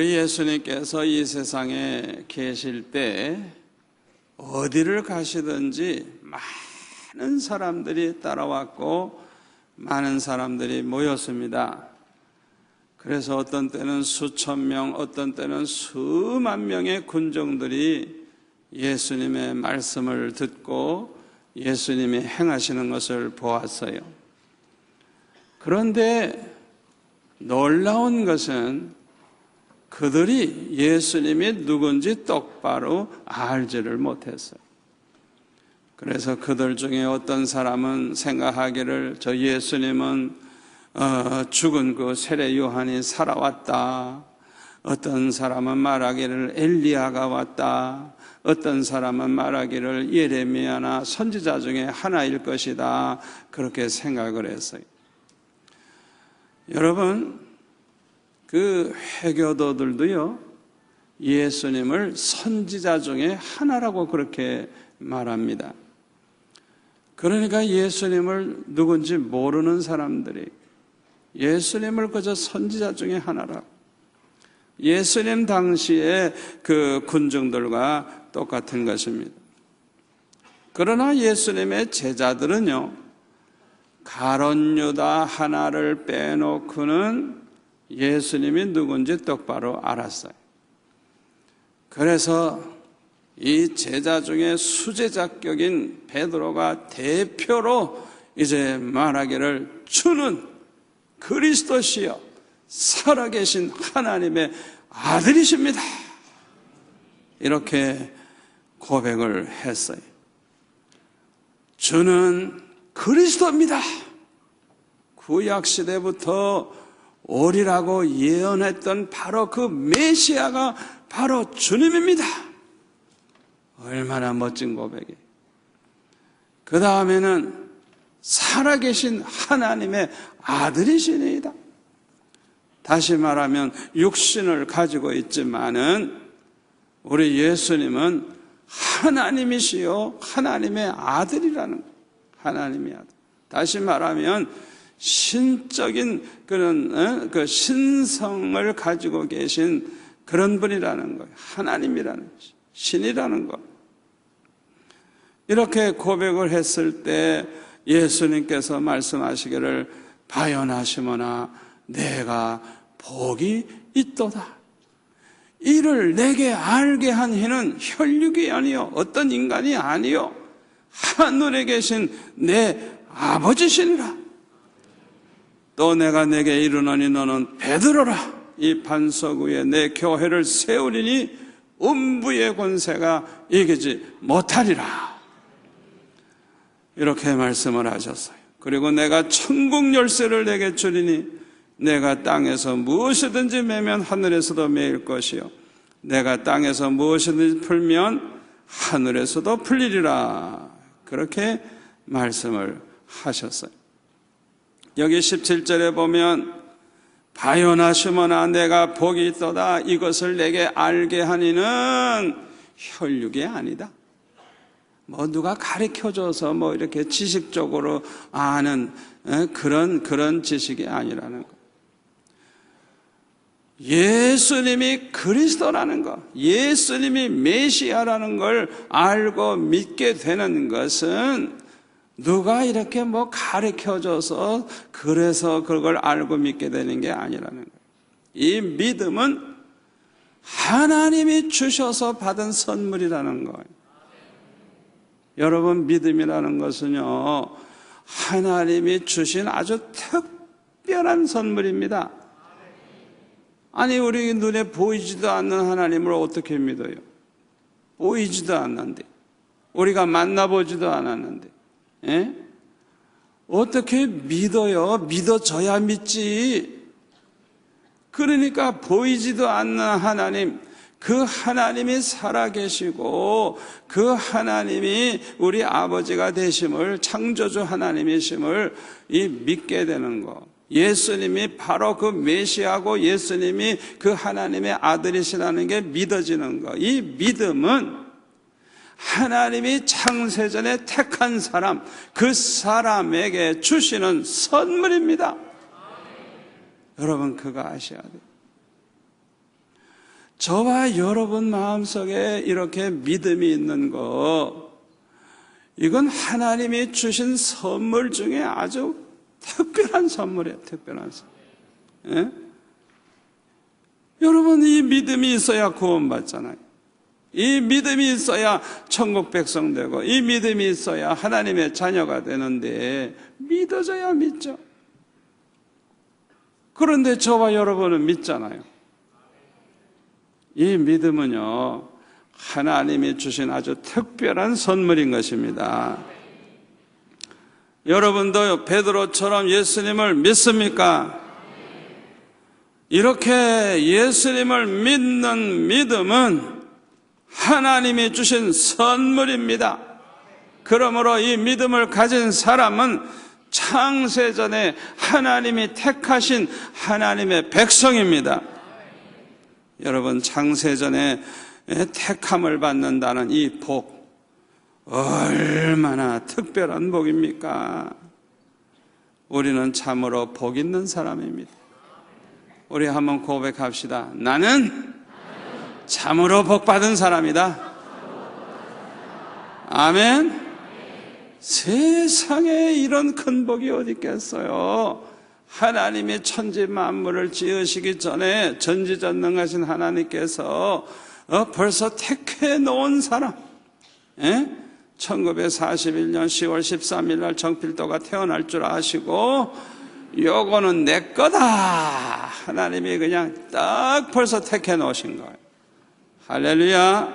우리 예수님께서 이 세상에 계실 때 어디를 가시든지 많은 사람들이 따라왔고 많은 사람들이 모였습니다. 그래서 어떤 때는 수천 명, 어떤 때는 수만 명의 군중들이 예수님의 말씀을 듣고 예수님이 행하시는 것을 보았어요. 그런데 놀라운 것은 그들이 예수님이 누군지 똑바로 알지를 못했어요. 그래서 그들 중에 어떤 사람은 생각하기를 저 예수님은 죽은 그 세례 요한이 살아왔다. 어떤 사람은 말하기를 엘리야가 왔다. 어떤 사람은 말하기를 예레미야나 선지자 중에 하나일 것이다. 그렇게 생각을 했어요. 여러분, 그 회교도들도요, 예수님을 선지자 중에 하나라고 그렇게 말합니다. 그러니까 예수님을 누군지 모르는 사람들이 예수님을 그저 선지자 중에 하나라고, 예수님 당시에 그 군중들과 똑같은 것입니다. 그러나 예수님의 제자들은요, 가룟 유다 하나를 빼놓고는 예수님이 누군지 똑바로 알았어요. 그래서 이 제자 중에 수제자격인 베드로가 대표로 이제 말하기를 주는 그리스도시여 살아계신 하나님의 아들이십니다. 이렇게 고백을 했어요. 주는 그리스도입니다. 구약시대부터 오리라고 예언했던 바로 그 메시아가 바로 주님입니다. 얼마나 멋진 고백이에요. 그 다음에는 살아계신 하나님의 아들이시니이다. 다시 말하면 육신을 가지고 있지만은 우리 예수님은 하나님이시요 하나님의 아들이라는 거예요. 하나님의 아들. 다시 말하면 신적인 그런 그 신성을 가지고 계신 그런 분이라는 거예요. 하나님이라는 것이, 신이라는 것. 이렇게 고백을 했을 때 예수님께서 말씀하시기를 바요나시모나 내가 복이 있도다. 이를 내게 알게 한 이는 혈육이 아니요 어떤 인간이 아니요 하늘에 계신 내 아버지시니라. 또 내가 내게 이르노니 너는 베드로라. 이 반석 위에 내 교회를 세우리니 음부의 권세가 이기지 못하리라. 이렇게 말씀을 하셨어요. 그리고 내가 천국 열쇠를 내게 주리니 내가 땅에서 무엇이든지 매면 하늘에서도 매일 것이요 내가 땅에서 무엇이든지 풀면 하늘에서도 풀리리라. 그렇게 말씀을 하셨어요. 여기 17절에 보면 바요나시모나 내가 복이 있도다. 이것을 내게 알게 하니는 혈육이 아니다. 뭐 누가 가르쳐줘서 뭐 이렇게 지식적으로 아는 그런 지식이 아니라는 거. 예수님이 그리스도라는 것, 예수님이 메시아라는 걸 알고 믿게 되는 것은 누가 이렇게 뭐 가르쳐줘서 그래서 그걸 알고 믿게 되는 게 아니라는 거예요. 이 믿음은 하나님이 주셔서 받은 선물이라는 거예요. 여러분, 믿음이라는 것은요, 하나님이 주신 아주 특별한 선물입니다. 아니, 우리 눈에 보이지도 않는 하나님을 어떻게 믿어요? 보이지도 않는데, 우리가 만나보지도 않았는데, 예? 어떻게 믿어요? 믿어져야 믿지. 그러니까 보이지도 않는 하나님, 그 하나님이 살아계시고 그 하나님이 우리 아버지가 되심을, 창조주 하나님이심을 믿게 되는 거. 예수님이 바로 그 메시아고 예수님이 그 하나님의 아들이시라는 게 믿어지는 거. 이 믿음은 하나님이 창세전에 택한 사람, 그 사람에게 주시는 선물입니다. 여러분, 그거 아셔야 돼요. 저와 여러분 마음속에 이렇게 믿음이 있는 거, 이건 하나님이 주신 선물 중에 아주 특별한 선물이에요. 특별한 선물. 예? 여러분, 이 믿음이 있어야 구원받잖아요. 이 믿음이 있어야 천국 백성 되고, 이 믿음이 있어야 하나님의 자녀가 되는데, 믿어져야 믿죠. 그런데 저와 여러분은 믿잖아요. 이 믿음은요, 하나님이 주신 아주 특별한 선물인 것입니다. 여러분도 베드로처럼 예수님을 믿습니까? 이렇게 예수님을 믿는 믿음은 하나님이 주신 선물입니다. 그러므로 이 믿음을 가진 사람은 창세전에 하나님이 택하신 하나님의 백성입니다. 여러분, 창세전에 택함을 받는다는 이 복, 얼마나 특별한 복입니까? 우리는 참으로 복 있는 사람입니다. 우리 한번 고백합시다. 나는 참으로 복 받은 사람이다. 아멘. 세상에 이런 큰 복이 어디 있겠어요? 하나님이 천지 만물을 지으시기 전에 전지전능하신 하나님께서 벌써 택해 놓은 사람, 1941년 10월 13일 날 정필도가 태어날 줄 아시고, 요거는 내 거다, 하나님이 그냥 딱 벌써 택해 놓으신 거예요. 할렐루야.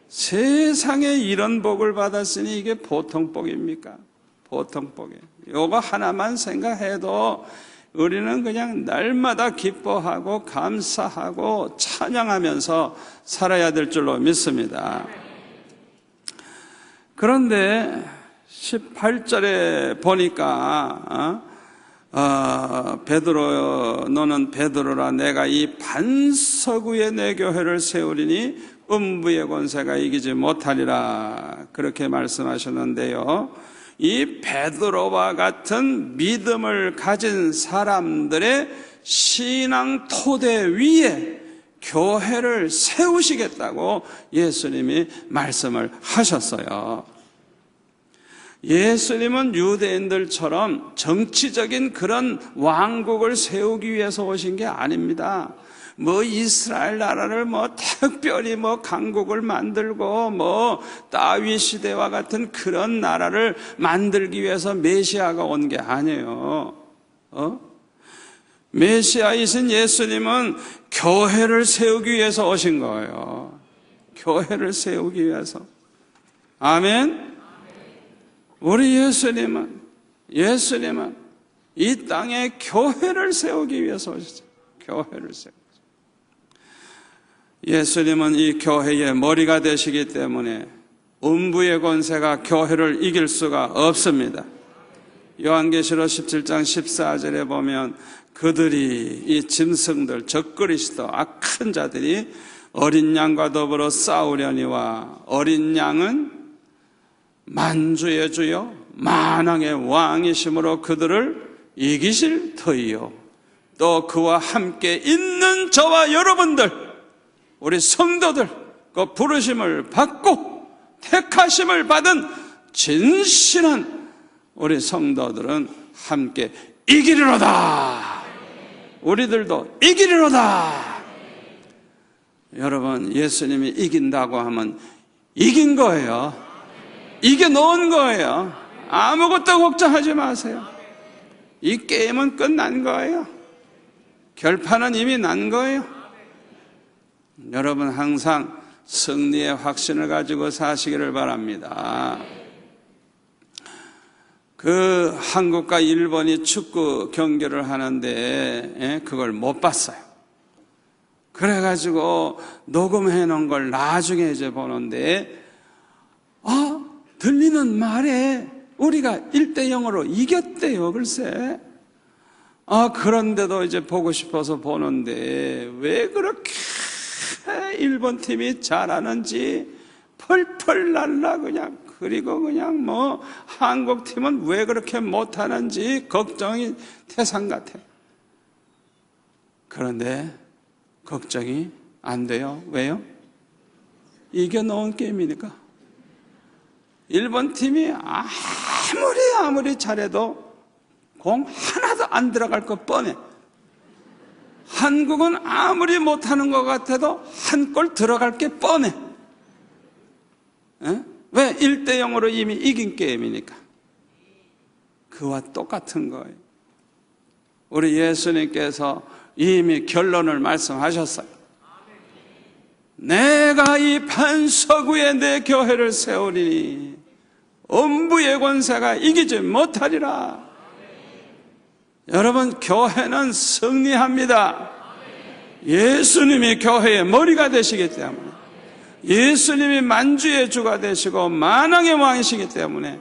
세상에 이런 복을 받았으니 이게 보통 복입니까? 보통 복이에요. 요거 하나만 생각해도 우리는 그냥 날마다 기뻐하고 감사하고 찬양하면서 살아야 될 줄로 믿습니다. 그런데 18절에 보니까 베드로, 너는 베드로라, 내가 이 반석 위에 내 교회를 세우리니 음부의 권세가 이기지 못하리라, 그렇게 말씀하셨는데요. 이 베드로와 같은 믿음을 가진 사람들의 신앙 토대 위에 교회를 세우시겠다고 예수님이 말씀을 하셨어요. 예수님은 유대인들처럼 정치적인 그런 왕국을 세우기 위해서 오신 게 아닙니다. 이스라엘 나라를 특별히 강국을 만들고 다윗 시대와 같은 그런 나라를 만들기 위해서 메시아가 온 게 아니에요. 메시아이신 예수님은 교회를 세우기 위해서 오신 거예요. 교회를 세우기 위해서. 아멘. 우리 예수님은 이 땅에 교회를 세우기 위해서 오셨어요. 교회를 세우기. 예수님은 이 교회의 머리가 되시기 때문에 음부의 권세가 교회를 이길 수가 없습니다. 요한계시록 17장 14절에 보면 그들이, 이 짐승들, 적그리스도 악한 자들이 어린 양과 더불어 싸우려니와 어린 양은 만주의 주요 만왕의 왕이심으로 그들을 이기실 터이요, 또 그와 함께 있는 저와 여러분들, 우리 성도들, 그 부르심을 받고 택하심을 받은 진실한 우리 성도들은 함께 이기리로다. 우리들도 이기리로다. 여러분, 예수님이 이긴다고 하면 이긴 거예요. 이겨놓은 거예요. 아무것도 걱정하지 마세요. 이 게임은 끝난 거예요. 결판은 이미 난 거예요. 여러분, 항상 승리의 확신을 가지고 사시기를 바랍니다. 그 한국과 일본이 축구 경기를 하는데 그걸 못 봤어요. 그래가지고 녹음해 놓은 걸 나중에 이제 보는데 들리는 말에 우리가 1대0으로 이겼대요. 글쎄. 그런데도 이제 보고 싶어서 보는데 왜 그렇게 일본 팀이 잘하는지 펄펄 날라 그냥. 그리고 그냥 한국 팀은 왜 그렇게 못하는지 걱정이 태산 같아요. 그런데 걱정이 안 돼요. 왜요? 이겨놓은 게임이니까. 일본 팀이 아무리 잘해도 공 하나도 안 들어갈 거 뻔해. 한국은 아무리 못하는 것 같아도 한 골 들어갈 게 뻔해. 에? 왜? 1대0으로 이미 이긴 게임이니까. 그와 똑같은 거예요. 우리 예수님께서 이미 결론을 말씀하셨어요. 내가 이 반석 위에 내 교회를 세우리니 음부의 권세가 이기지 못하리라. 여러분, 교회는 승리합니다. 예수님이 교회의 머리가 되시기 때문에, 예수님이 만주의 주가 되시고 만왕의 왕이시기 때문에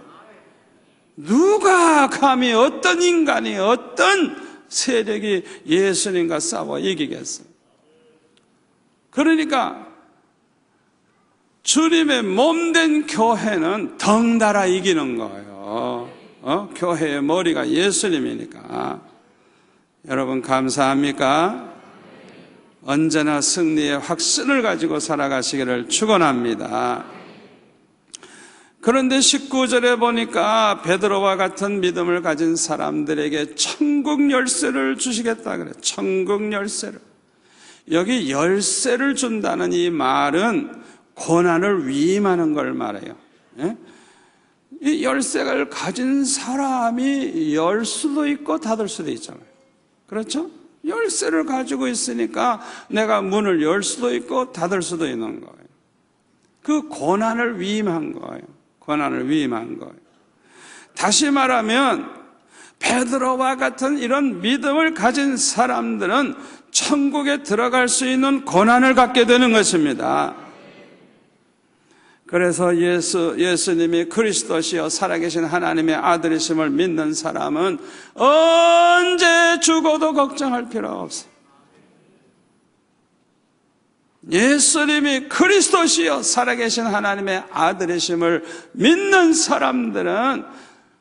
누가 감히, 어떤 인간이, 어떤 세력이 예수님과 싸워 이기겠어요? 그러니까 주님의 몸된 교회는 덩달아 이기는 거예요. 교회의 머리가 예수님이니까. 여러분, 감사합니까? 언제나 승리의 확신을 가지고 살아가시기를 축원합니다. 그런데 19절에 보니까 베드로와 같은 믿음을 가진 사람들에게 천국 열쇠를 주시겠다 그래요. 천국 열쇠를. 여기 열쇠를 준다는 이 말은 고난을 위임하는 걸 말해요. 이 열쇠를 가진 사람이 열 수도 있고 닫을 수도 있잖아요. 그렇죠? 열쇠를 가지고 있으니까 내가 문을 열 수도 있고 닫을 수도 있는 거예요. 그 고난을 위임한 거예요. 고난을 위임한 거예요. 다시 말하면 베드로와 같은 이런 믿음을 가진 사람들은 천국에 들어갈 수 있는 고난을 갖게 되는 것입니다. 그래서 예수님이 그리스도시요 살아계신 하나님의 아들이심을 믿는 사람은 언제 죽어도 걱정할 필요가 없어요. 예수님이 그리스도시요 살아계신 하나님의 아들이심을 믿는 사람들은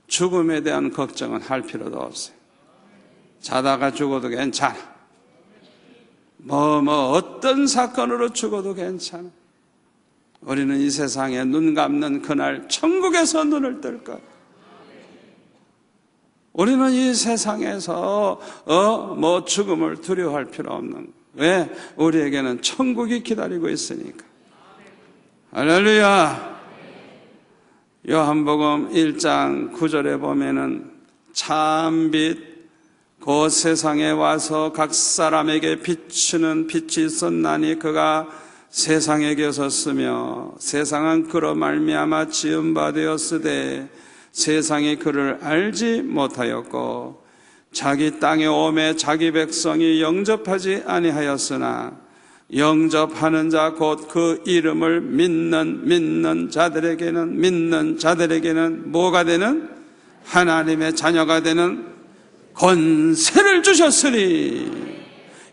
죽음에 대한 걱정은 할 필요도 없어요. 자다가 죽어도 괜찮아. 어떤 사건으로 죽어도 괜찮아. 우리는 이 세상에 눈 감는 그날 천국에서 눈을 뜰 것. 우리는 이 세상에서 죽음을 두려워할 필요 없는 거. 왜? 우리에게는 천국이 기다리고 있으니까. 할렐루야. 요한복음 1장 9절에 보면은 참빛 그 세상에 와서 각 사람에게 비추는 빛이 있었나니 그가 세상에게 오셨으며 세상은 그로 말미암아 지은 바 되었으되 세상이 그를 알지 못하였고 자기 땅에 오매 자기 백성이 영접하지 아니하였으나 영접하는 자 곧 그 이름을 믿는 자들에게는 뭐가 되는? 하나님의 자녀가 되는 권세를 주셨으니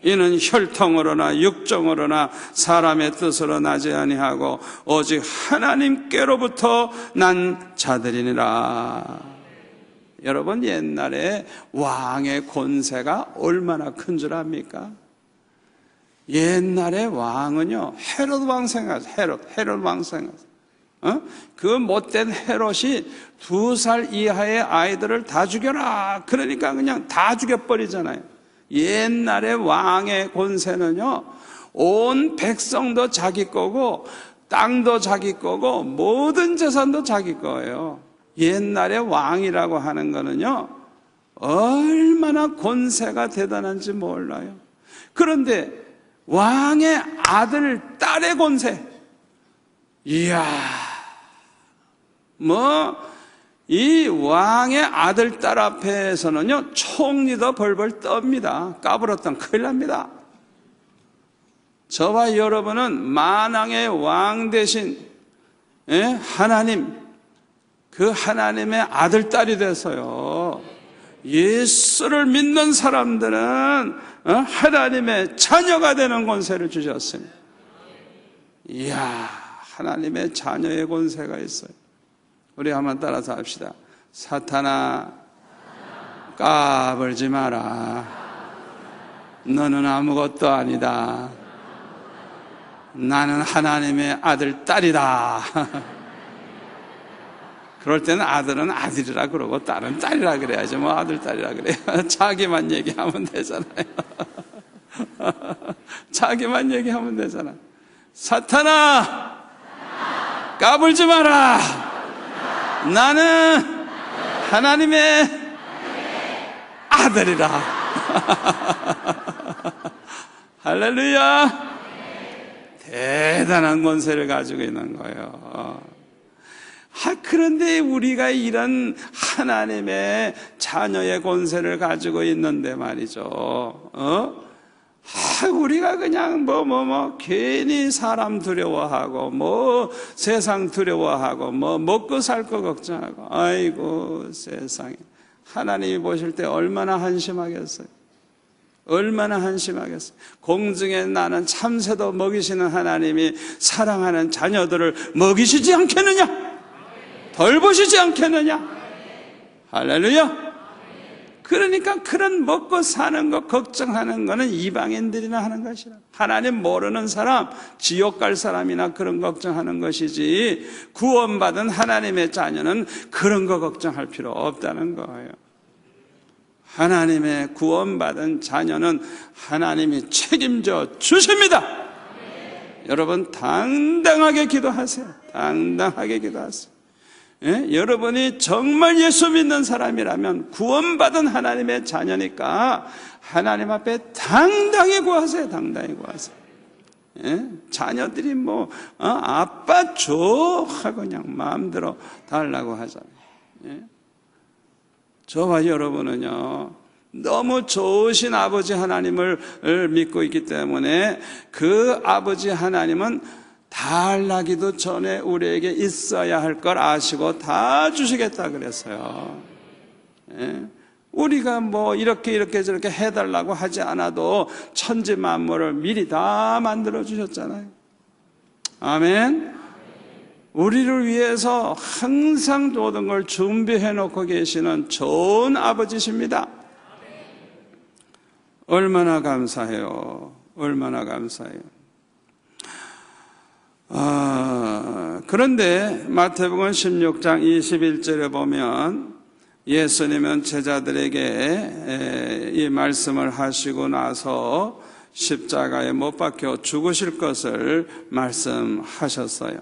이는 혈통으로나 육정으로나 사람의 뜻으로 나지 아니하고 오직 하나님께로부터 난 자들이니라. 여러분, 옛날에 왕의 권세가 얼마나 큰 줄 압니까? 옛날에 왕은요, 헤롯 왕 생각하세요. 헤롯 왕 생각하세요. 그 못된 헤롯이 2살 이하의 아이들을 다 죽여라. 그러니까 그냥 다 죽여버리잖아요. 옛날에 왕의 권세는요, 온 백성도 자기 거고 땅도 자기 거고 모든 재산도 자기 거예요. 옛날에 왕이라고 하는 거는요, 얼마나 권세가 대단한지 몰라요. 그런데 왕의 아들, 딸의 권세, 이야, 이 왕의 아들, 딸 앞에서는요, 총리도 벌벌 떱니다. 까불었던 큰일 납니다. 저와 여러분은 만왕의 왕 대신 하나님, 그 하나님의 아들, 딸이 돼서요, 예수를 믿는 사람들은 하나님의 자녀가 되는 권세를 주셨습니다. 이야, 하나님의 자녀의 권세가 있어요. 우리 한번 따라서 합시다. 사탄아, 까불지 마라. 너는 아무것도 아니다. 나는 하나님의 아들, 딸이다. 그럴 때는 아들은 아들이라 그러고 딸은 딸이라 그래야지. 뭐 아들, 딸이라 그래요. 자기만 얘기하면 되잖아요. 자기만 얘기하면 되잖아. 사탄아, 까불지 마라. 나는 하나님의 아들이라. 할렐루야. 대단한 권세를 가지고 있는 거예요. 그런데 우리가 이런 하나님의 자녀의 권세를 가지고 있는데 말이죠. 우리가 그냥 괜히 사람 두려워하고, 세상 두려워하고, 먹고 살 거 걱정하고, 아이고, 세상에. 하나님이 보실 때 얼마나 한심하겠어요. 얼마나 한심하겠어요. 공중에 나는 참새도 먹이시는 하나님이 사랑하는 자녀들을 먹이시지 않겠느냐? 돌보시지 않겠느냐? 할렐루야. 그러니까 그런 먹고 사는 것 걱정하는 거는 이방인들이나 하는 것이라. 하나님 모르는 사람, 지옥 갈 사람이나 그런 걱정하는 것이지, 구원받은 하나님의 자녀는 그런 거 걱정할 필요 없다는 거예요. 하나님의 구원받은 자녀는 하나님이 책임져 주십니다. 여러분 당당하게 기도하세요. 당당하게 기도하세요. 여러분이 정말 예수 믿는 사람이라면 구원받은 하나님의 자녀니까 하나님 앞에 당당히 구하세요. 당당히 구하세요. 자녀들이 아빠 줘 하고 그냥 마음대로 달라고 하잖아요. 저와 여러분은요, 너무 좋으신 아버지 하나님을 믿고 있기 때문에 그 아버지 하나님은 달라기도 전에 우리에게 있어야 할 걸 아시고 다 주시겠다 그랬어요. 우리가 이렇게 저렇게 해달라고 하지 않아도 천지 만물을 미리 다 만들어 주셨잖아요. 아멘. 우리를 위해서 항상 모든 걸 준비해 놓고 계시는 좋은 아버지십니다. 얼마나 감사해요. 얼마나 감사해요. 그런데 마태복음 16장 21절에 보면 예수님은 제자들에게 이 말씀을 하시고 나서 십자가에 못 박혀 죽으실 것을 말씀하셨어요.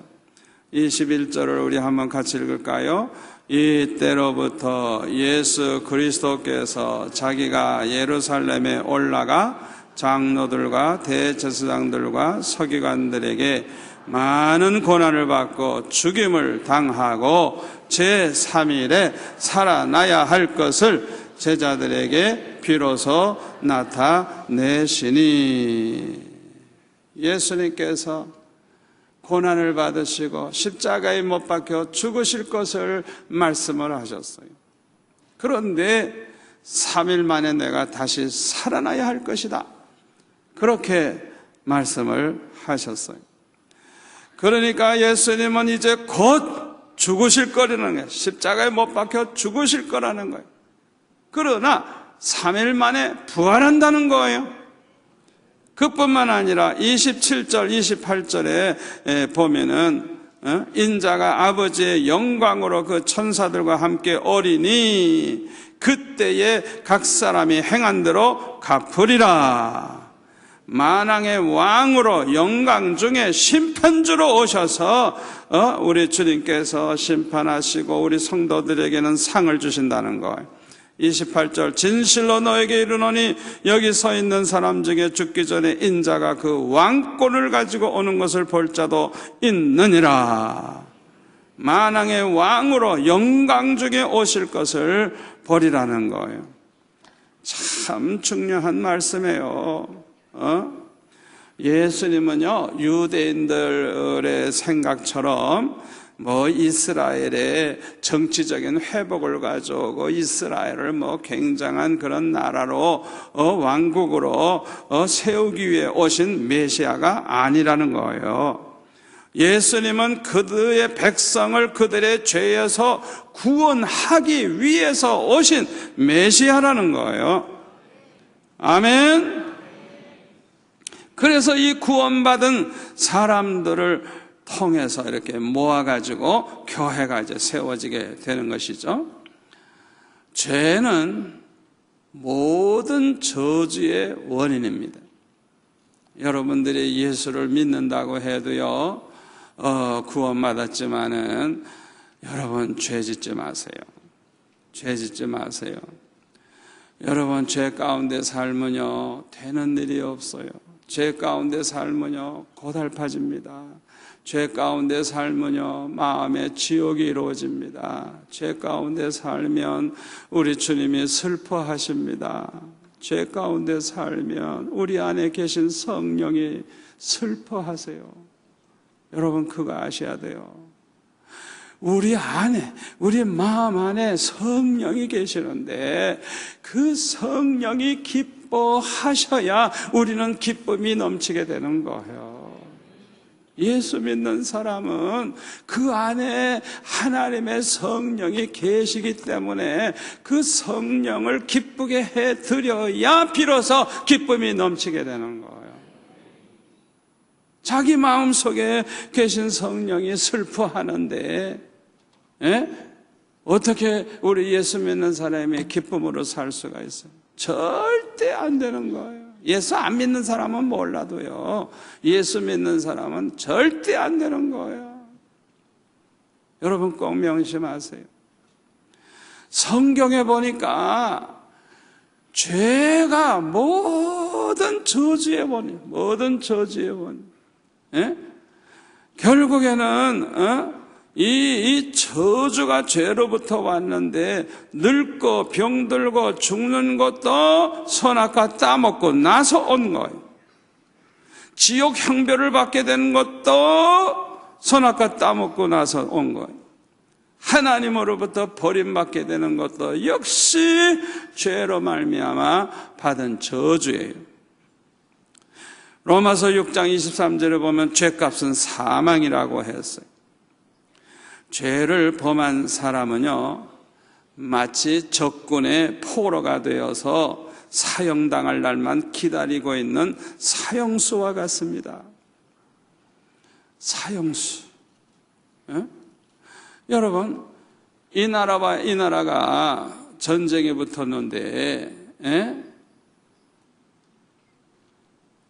21절을 우리 한번 같이 읽을까요? 이때로부터 예수 그리스도께서 자기가 예루살렘에 올라가 장로들과 대제사장들과 서기관들에게 많은 고난을 받고 죽임을 당하고 제3일에 살아나야 할 것을 제자들에게 비로소 나타내시니. 예수님께서 고난을 받으시고 십자가에 못 박혀 죽으실 것을 말씀을 하셨어요. 그런데 3일 만에 내가 다시 살아나야 할 것이다, 그렇게 말씀을 하셨어요. 그러니까 예수님은 이제 곧 죽으실 거라는 거예요. 십자가에 못 박혀 죽으실 거라는 거예요. 그러나 3일 만에 부활한다는 거예요. 그뿐만 아니라 27절, 28절에 보면은 인자가 아버지의 영광으로 그 천사들과 함께 오리니 그때에 각 사람이 행한 대로 갚으리라. 만왕의 왕으로 영광 중에 심판주로 오셔서 우리 주님께서 심판하시고 우리 성도들에게는 상을 주신다는 거예요. 28절, 진실로 너에게 이르노니 여기 서 있는 사람 중에 죽기 전에 인자가 그 왕권을 가지고 오는 것을 볼 자도 있느니라. 만왕의 왕으로 영광 중에 오실 것을 보리라는 거예요. 참 중요한 말씀이에요. 예수님은요, 유대인들의 생각처럼 이스라엘의 정치적인 회복을 가져오고 이스라엘을 굉장한 그런 나라로 왕국으로 세우기 위해 오신 메시아가 아니라는 거예요. 예수님은 그들의 백성을 그들의 죄에서 구원하기 위해서 오신 메시아라는 거예요. 아멘. 그래서 이 구원받은 사람들을 통해서 이렇게 모아가지고 교회가 이제 세워지게 되는 것이죠. 죄는 모든 저주의 원인입니다. 여러분들이 예수를 믿는다고 해도요, 구원받았지만은 여러분 죄 짓지 마세요. 죄 짓지 마세요. 여러분 죄 가운데 살면요 되는 일이 없어요. 죄 가운데 살면요 고달파집니다. 죄 가운데 살면요 마음의 지옥이 이루어집니다. 죄 가운데 살면 우리 주님이 슬퍼하십니다. 죄 가운데 살면 우리 안에 계신 성령이 슬퍼하세요. 여러분 그거 아셔야 돼요. 우리 안에, 우리 마음 안에 성령이 계시는데 그 성령이 기뻐하셔야 우리는 기쁨이 넘치게 되는 거예요. 예수 믿는 사람은 그 안에 하나님의 성령이 계시기 때문에 그 성령을 기쁘게 해드려야 비로소 기쁨이 넘치게 되는 거예요. 자기 마음속에 계신 성령이 슬퍼하는데 어떻게 우리 예수 믿는 사람이 기쁨으로 살 수가 있어요? 절대 안 되는 거예요. 예수 안 믿는 사람은 몰라도요, 예수 믿는 사람은 절대 안 되는 거예요. 여러분 꼭 명심하세요. 성경에 보니까 죄가 모든 저주의 원인, 모든 저주의 원인. 결국에는 이 저주가 죄로부터 왔는데 늙고 병들고 죽는 것도 선악과 따먹고 나서 온 거예요. 지옥 형벌을 받게 된 것도 선악과 따먹고 나서 온 거예요. 하나님으로부터 버림받게 되는 것도 역시 죄로 말미암아 받은 저주예요. 로마서 6장 23절에 보면 죄값은 사망이라고 했어요. 죄를 범한 사람은요 마치 적군의 포로가 되어서 사형당할 날만 기다리고 있는 사형수와 같습니다. 사형수. 여러분 이 나라와 이 나라가 전쟁에 붙었는데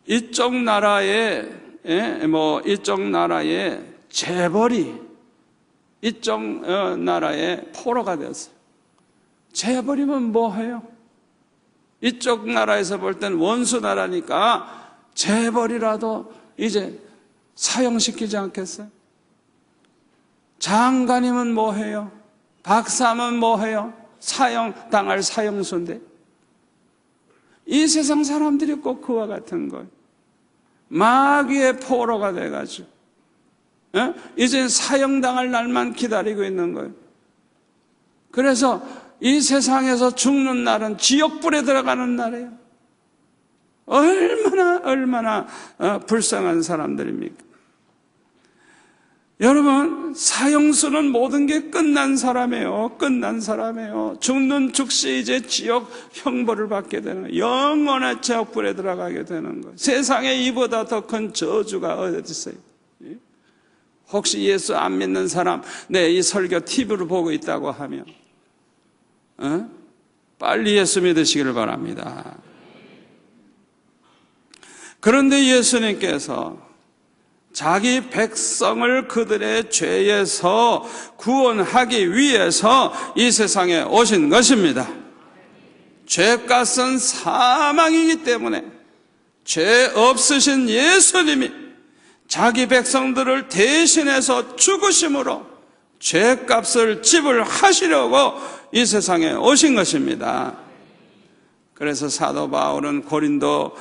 이쪽 나라의 재벌이 이쪽 나라의 포로가 되었어요. 재벌이면 뭐해요? 이쪽 나라에서 볼 땐 원수 나라니까 재벌이라도 이제 사형시키지 않겠어요? 장관이면 뭐해요? 박사면 뭐해요? 사형당할 사형수인데. 이 세상 사람들이 꼭 그와 같은 거예요. 마귀의 포로가 돼가지고 이제 사형당할 날만 기다리고 있는 거예요. 그래서 이 세상에서 죽는 날은 지옥불에 들어가는 날이에요. 얼마나 불쌍한 사람들입니까? 여러분 사형수는 모든 게 끝난 사람이에요. 끝난 사람이에요. 죽는 즉시 이제 지옥 형벌을 받게 되는 거예요. 영원한 지옥불에 들어가게 되는 거예요. 세상에 이보다 더 큰 저주가 어디 있어요? 혹시 예수 안 믿는 사람 이 설교 TV로 보고 있다고 하면 빨리 예수 믿으시기를 바랍니다. 그런데 예수님께서 자기 백성을 그들의 죄에서 구원하기 위해서 이 세상에 오신 것입니다. 죄값은 사망이기 때문에 죄 없으신 예수님이 자기 백성들을 대신해서 죽으심으로 죄값을 지불하시려고 이 세상에 오신 것입니다. 그래서 사도 바울은 고린도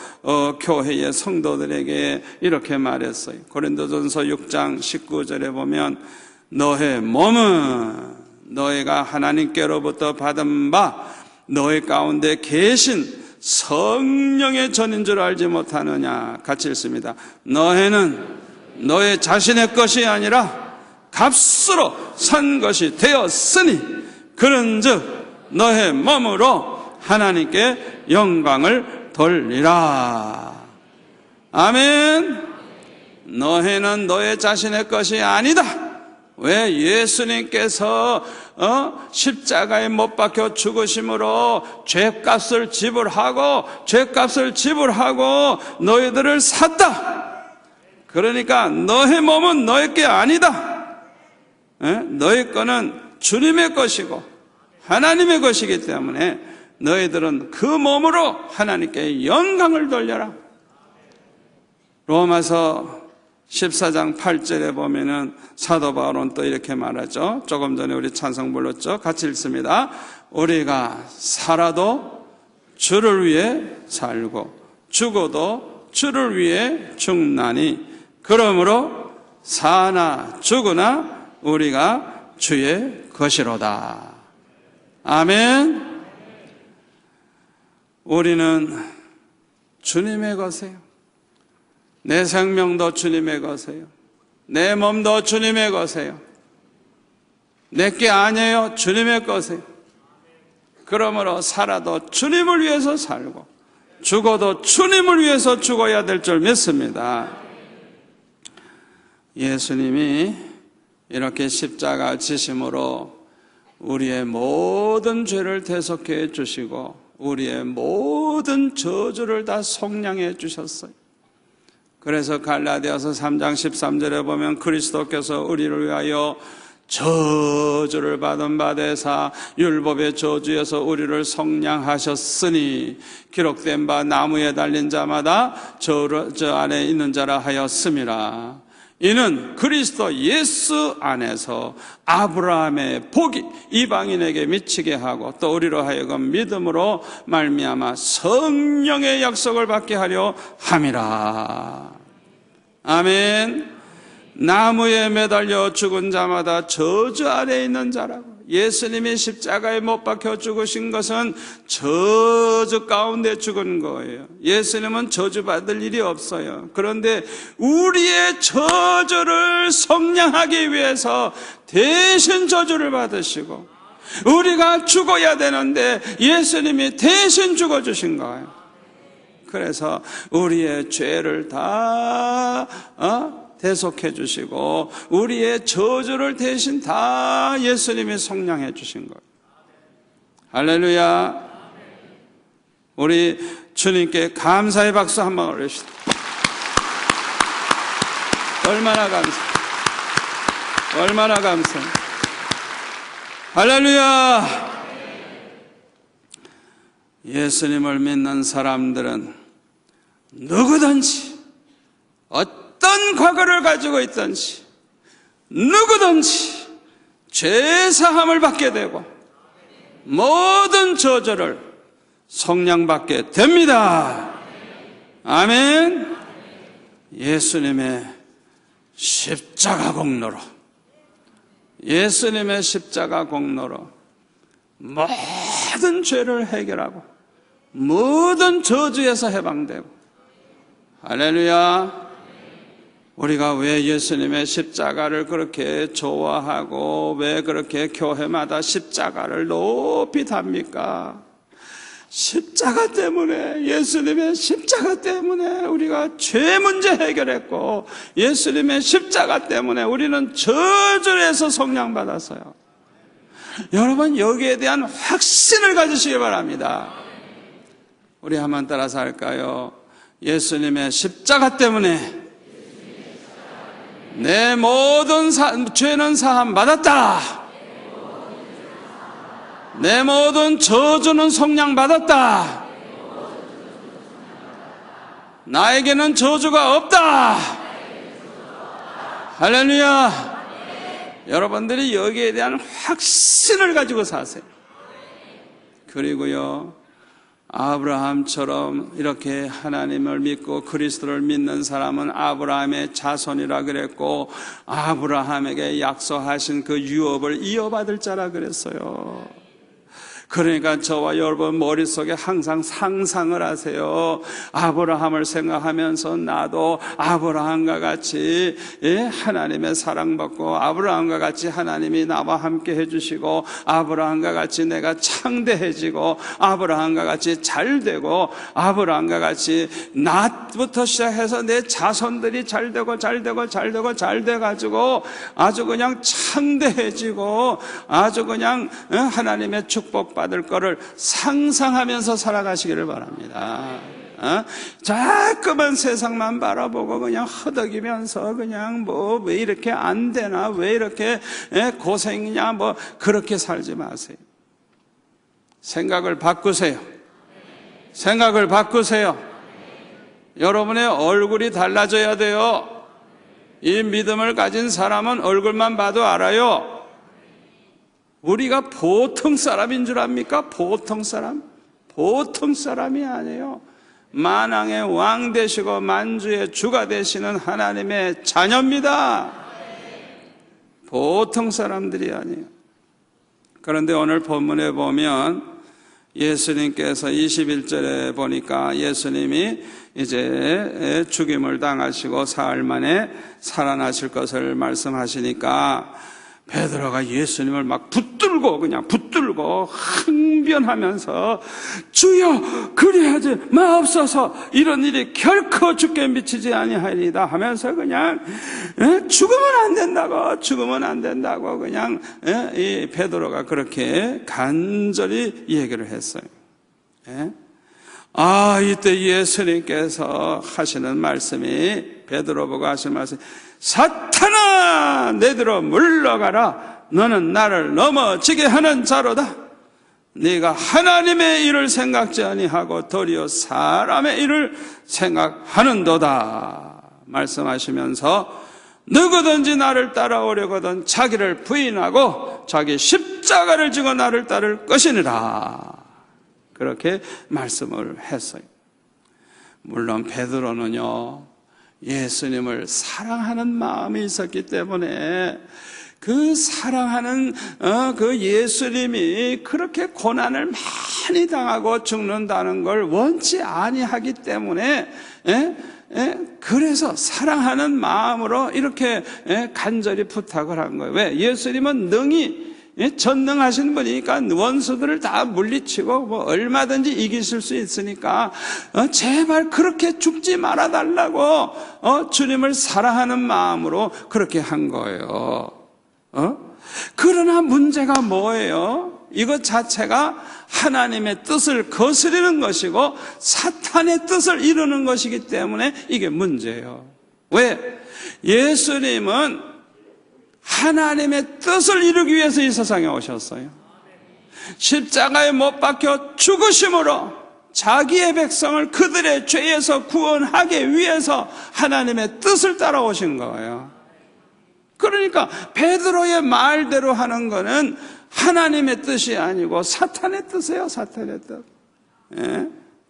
교회의 성도들에게 이렇게 말했어요. 고린도전서 6장 19절에 보면 너의 몸은 너희가 하나님께로부터 받은 바 너희 가운데 계신 성령의 전인 줄 알지 못하느냐. 같이 읽습니다. 너희는 너희 자신의 것이 아니라 값으로 산 것이 되었으니 그런즉 너희 몸으로 하나님께 영광을 돌리라. 아멘. 너희는 너의 자신의 것이 아니다. 왜? 예수님께서 십자가에 못 박혀 죽으심으로 죄값을 지불하고 너희들을 샀다. 그러니까 너의 몸은 너의 게 아니다. 너의 거는 주님의 것이고 하나님의 것이기 때문에 너희들은 그 몸으로 하나님께 영광을 돌려라. 로마서 14장 8절에 보면은 사도 바울은 또 이렇게 말하죠. 조금 전에 우리 찬송 불렀죠. 같이 읽습니다. 우리가 살아도 주를 위해 살고 죽어도 주를 위해 죽나니 그러므로 사나 죽으나 우리가 주의 것이로다. 아멘. 우리는 주님의 것이에요. 내 생명도 주님의 것이에요. 내 몸도 주님의 것이에요. 내게 아니에요. 주님의 것이에요. 그러므로 살아도 주님을 위해서 살고 죽어도 주님을 위해서 죽어야 될 줄 믿습니다. 예수님이 이렇게 십자가 지심으로 우리의 모든 죄를 대속해 주시고 우리의 모든 저주를 다 속량해 주셨어요. 그래서 갈라디아서 3장 13절에 보면 그리스도께서 우리를 위하여 저주를 받은 바 되사 율법의 저주에서 우리를 속량하셨으니 기록된 바 나무에 달린 자마다 저 안에 있는 자라 하였음이라. 이는 그리스도 예수 안에서 아브라함의 복이 이방인에게 미치게 하고 또 우리로 하여금 믿음으로 말미암아 성령의 약속을 받게 하려 함이라. 아멘. 나무에 매달려 죽은 자마다 저주 아래 있는 자라고. 예수님이 십자가에 못 박혀 죽으신 것은 저주 가운데 죽은 거예요. 예수님은 저주받을 일이 없어요. 그런데 우리의 저주를 속량하기 위해서 대신 저주를 받으시고 우리가 죽어야 되는데 예수님이 대신 죽어주신 거예요. 그래서 우리의 죄를 다 대속해 주시고 우리의 저주를 대신 다 예수님이 속량해 주신 거예요. 할렐루야. 우리 주님께 감사의 박수 한번 올립시다. 얼마나 감사, 얼마나 감사. 할렐루야. 예수님을 믿는 사람들은 누구든지 어떤 과거를 가지고 있든지 누구든지 죄사함을 받게 되고 모든 저주를 속량받게 됩니다. 아멘. 예수님의 십자가 공로로, 예수님의 십자가 공로로 모든 죄를 해결하고 모든 저주에서 해방되고. 할렐루야. 우리가 왜 예수님의 십자가를 그렇게 좋아하고 왜 그렇게 교회마다 십자가를 높이 답니까? 십자가 때문에, 예수님의 십자가 때문에 우리가 죄 문제 해결했고 예수님의 십자가 때문에 우리는 저주에서 속량받았어요. 여러분, 여기에 대한 확신을 가지시기 바랍니다. 우리 한번 따라서 할까요? 예수님의 십자가 때문에 내 모든 죄는 사함 받았다. 내 모든 저주는 속량 받았다. 나에게는 저주가 없다. 할렐루야. 여러분들이 여기에 대한 확신을 가지고 사세요. 그리고요, 아브라함처럼 이렇게 하나님을 믿고 그리스도를 믿는 사람은 아브라함의 자손이라 그랬고 아브라함에게 약속하신 그 유업을 이어받을 자라 그랬어요. 그러니까 저와 여러분 머릿속에 항상 상상을 하세요. 아브라함을 생각하면서 나도 아브라함과 같이 하나님의 사랑받고, 아브라함과 같이 하나님이 나와 함께 해주시고, 아브라함과 같이 내가 창대해지고, 아브라함과 같이 잘되고, 아브라함과 같이 나부터 시작해서 내 자손들이 잘되고 잘되고 잘되고 잘돼가지고 아주 그냥 창대해지고 아주 그냥 하나님의 축복받을 거를 상상하면서 살아가시기를 바랍니다. 자꾸만 세상만 바라보고 그냥 허덕이면서 그냥 뭐 왜 이렇게 안 되나, 왜 이렇게 고생이냐, 뭐 그렇게 살지 마세요. 생각을 바꾸세요. 생각을 바꾸세요. 여러분의 얼굴이 달라져야 돼요. 이 믿음을 가진 사람은 얼굴만 봐도 알아요. 우리가 보통 사람인 줄 압니까? 보통 사람? 보통 사람이 아니에요. 만왕의 왕 되시고 만주의 주가 되시는 하나님의 자녀입니다. 보통 사람들이 아니에요. 그런데 오늘 본문에 보면 예수님께서 21절에 보니까 예수님이 이제 죽임을 당하시고 사흘 만에 살아나실 것을 말씀하시니까 베드로가 예수님을 막 붙들고 그냥 붙들고 항변하면서 주여 그리하지 마옵소서, 이런 일이 결코 주께 미치지 아니하리이다 하면서 그냥 죽으면 안 된다고, 죽으면 안 된다고 그냥 이 베드로가 그렇게 간절히 얘기를 했어요. 이때 예수님께서 하시는 말씀이, 베드로 보고 하시는 말씀이 사탄아 내들어 물러가라, 너는 나를 넘어지게 하는 자로다. 네가 하나님의 일을 생각지 아니하고 도리어 사람의 일을 생각하는도다 말씀하시면서, 누구든지 나를 따라오려거든 자기를 부인하고 자기 십자가를 지고 나를 따를 것이니라, 그렇게 말씀을 했어요. 물론 베드로는요 예수님을 사랑하는 마음이 있었기 때문에 그 사랑하는 그 예수님이 그렇게 고난을 많이 당하고 죽는다는 걸 원치 아니하기 때문에 그래서 사랑하는 마음으로 이렇게 간절히 부탁을 한 거예요. 왜? 예수님은 능히 전능하신 분이니까 원수들을 다 물리치고 뭐 얼마든지 이기실 수 있으니까 제발 그렇게 죽지 말아달라고 주님을 사랑하는 마음으로 그렇게 한 거예요. 그러나 문제가 뭐예요? 이것 자체가 하나님의 뜻을 거스르는 것이고 사탄의 뜻을 이루는 것이기 때문에 이게 문제예요. 왜? 예수님은 하나님의 뜻을 이루기 위해서 이 세상에 오셨어요. 십자가에 못 박혀 죽으심으로 자기의 백성을 그들의 죄에서 구원하기 위해서 하나님의 뜻을 따라오신 거예요. 그러니까 베드로의 말대로 하는 거는 하나님의 뜻이 아니고 사탄의 뜻이에요. 사탄의 뜻.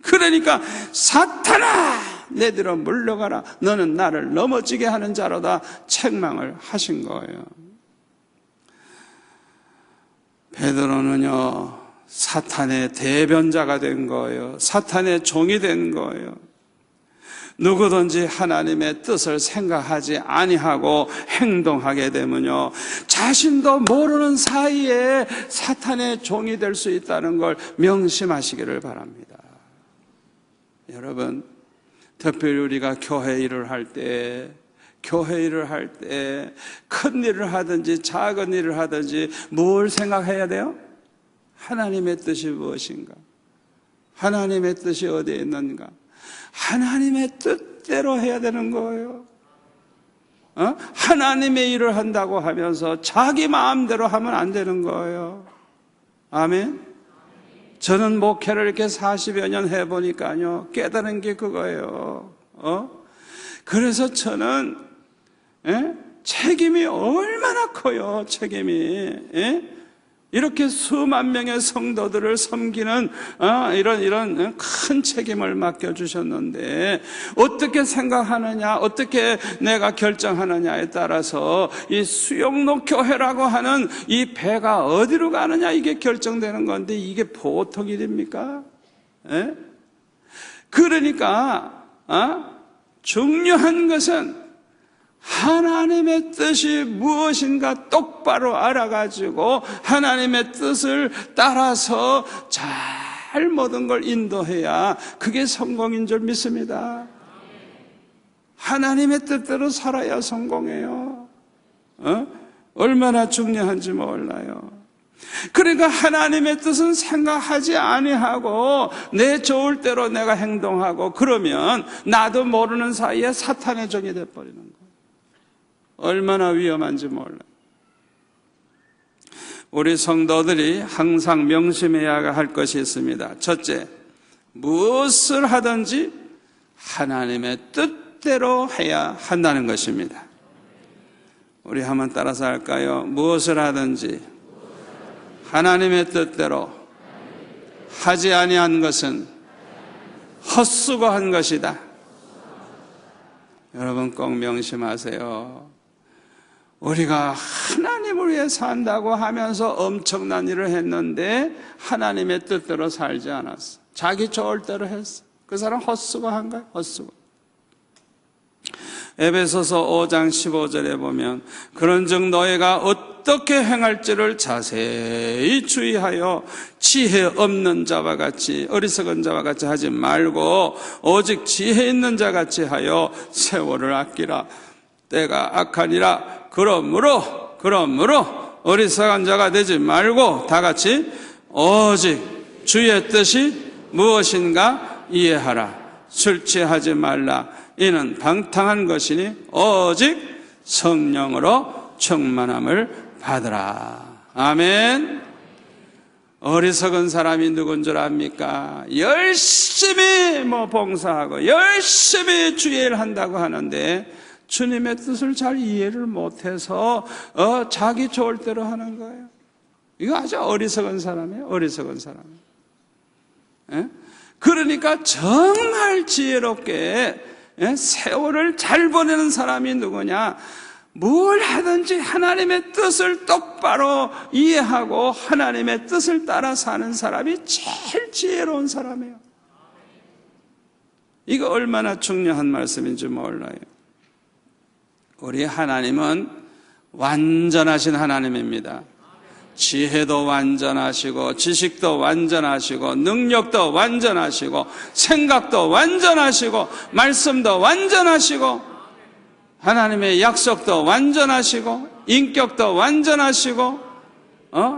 그러니까 사탄아 내들어 물러가라, 너는 나를 넘어지게 하는 자로다 책망을 하신 거예요. 베드로는요 사탄의 대변자가 된 거예요. 사탄의 종이 된 거예요. 누구든지 하나님의 뜻을 생각하지 아니하고 행동하게 되면요 자신도 모르는 사이에 사탄의 종이 될 수 있다는 걸 명심하시기를 바랍니다. 여러분, 특별히 우리가 교회 일을 할 때 큰 일을 하든지 작은 일을 하든지 뭘 생각해야 돼요? 하나님의 뜻이 무엇인가? 하나님의 뜻이 어디에 있는가? 하나님의 뜻대로 해야 되는 거예요. 하나님의 일을 한다고 하면서 자기 마음대로 하면 안 되는 거예요. 아멘. 저는 목회를 이렇게 40여 년 해보니까요 깨달은 게 그거예요. 그래서 저는 책임이 얼마나 커요. 책임이 이렇게 수만 명의 성도들을 섬기는 이런 큰 책임을 맡겨주셨는데 어떻게 생각하느냐, 어떻게 내가 결정하느냐에 따라서 이 수영록 교회라고 하는 이 배가 어디로 가느냐 이게 결정되는 건데 이게 보통 일입니까? 예? 그러니까 중요한 것은 하나님의 뜻이 무엇인가 똑바로 알아가지고 하나님의 뜻을 따라서 잘 모든 걸 인도해야 그게 성공인 줄 믿습니다. 하나님의 뜻대로 살아야 성공해요. 얼마나 중요한지 몰라요. 그러니까 하나님의 뜻은 생각하지 아니하고 내 좋을 대로 내가 행동하고 그러면 나도 모르는 사이에 사탄의 종이 돼버리는 거예요. 얼마나 위험한지 몰라요. 우리 성도들이 항상 명심해야 할 것이 있습니다. 첫째, 무엇을 하든지 하나님의 뜻대로 해야 한다는 것입니다. 우리 한번 따라서 할까요? 무엇을 하든지 하나님의 뜻대로 하지 아니한 것은 헛수고한 것이다. 여러분 꼭 명심하세요. 우리가 하나님을 위해 산다고 하면서 엄청난 일을 했는데 하나님의 뜻대로 살지 않았어. 자기 좋을 대로 했어. 그 사람 헛수고한 거야, 헛수고. 에베소서 5장 15절에 보면 그런즉 너희가 어떻게 행할지를 자세히 주의하여 지혜 없는 자와 같이 어리석은 자와 같이 하지 말고 오직 지혜 있는 자 같이 하여 세월을 아끼라. 때가 악하니라. 그러므로 어리석은 자가 되지 말고 다 같이 오직 주의 뜻이 무엇인가 이해하라. 술 취하지 말라. 이는 방탕한 것이니 오직 성령으로 충만함을 받으라. 아멘. 어리석은 사람이 누군 줄 압니까? 열심히 봉사하고 열심히 주의 일 한다고 하는데 주님의 뜻을 잘 이해를 못해서 자기 좋을 대로 하는 거예요. 이거 아주 어리석은 사람이에요. 어리석은 사람. 예? 그러니까 정말 지혜롭게 세월을 잘 보내는 사람이 누구냐? 뭘 하든지 하나님의 뜻을 똑바로 이해하고 하나님의 뜻을 따라 사는 사람이 제일 지혜로운 사람이에요. 이거 얼마나 중요한 말씀인지 몰라요. 우리 하나님은 완전하신 하나님입니다. 지혜도 완전하시고 지식도 완전하시고 능력도 완전하시고 생각도 완전하시고 말씀도 완전하시고 하나님의 약속도 완전하시고 인격도 완전하시고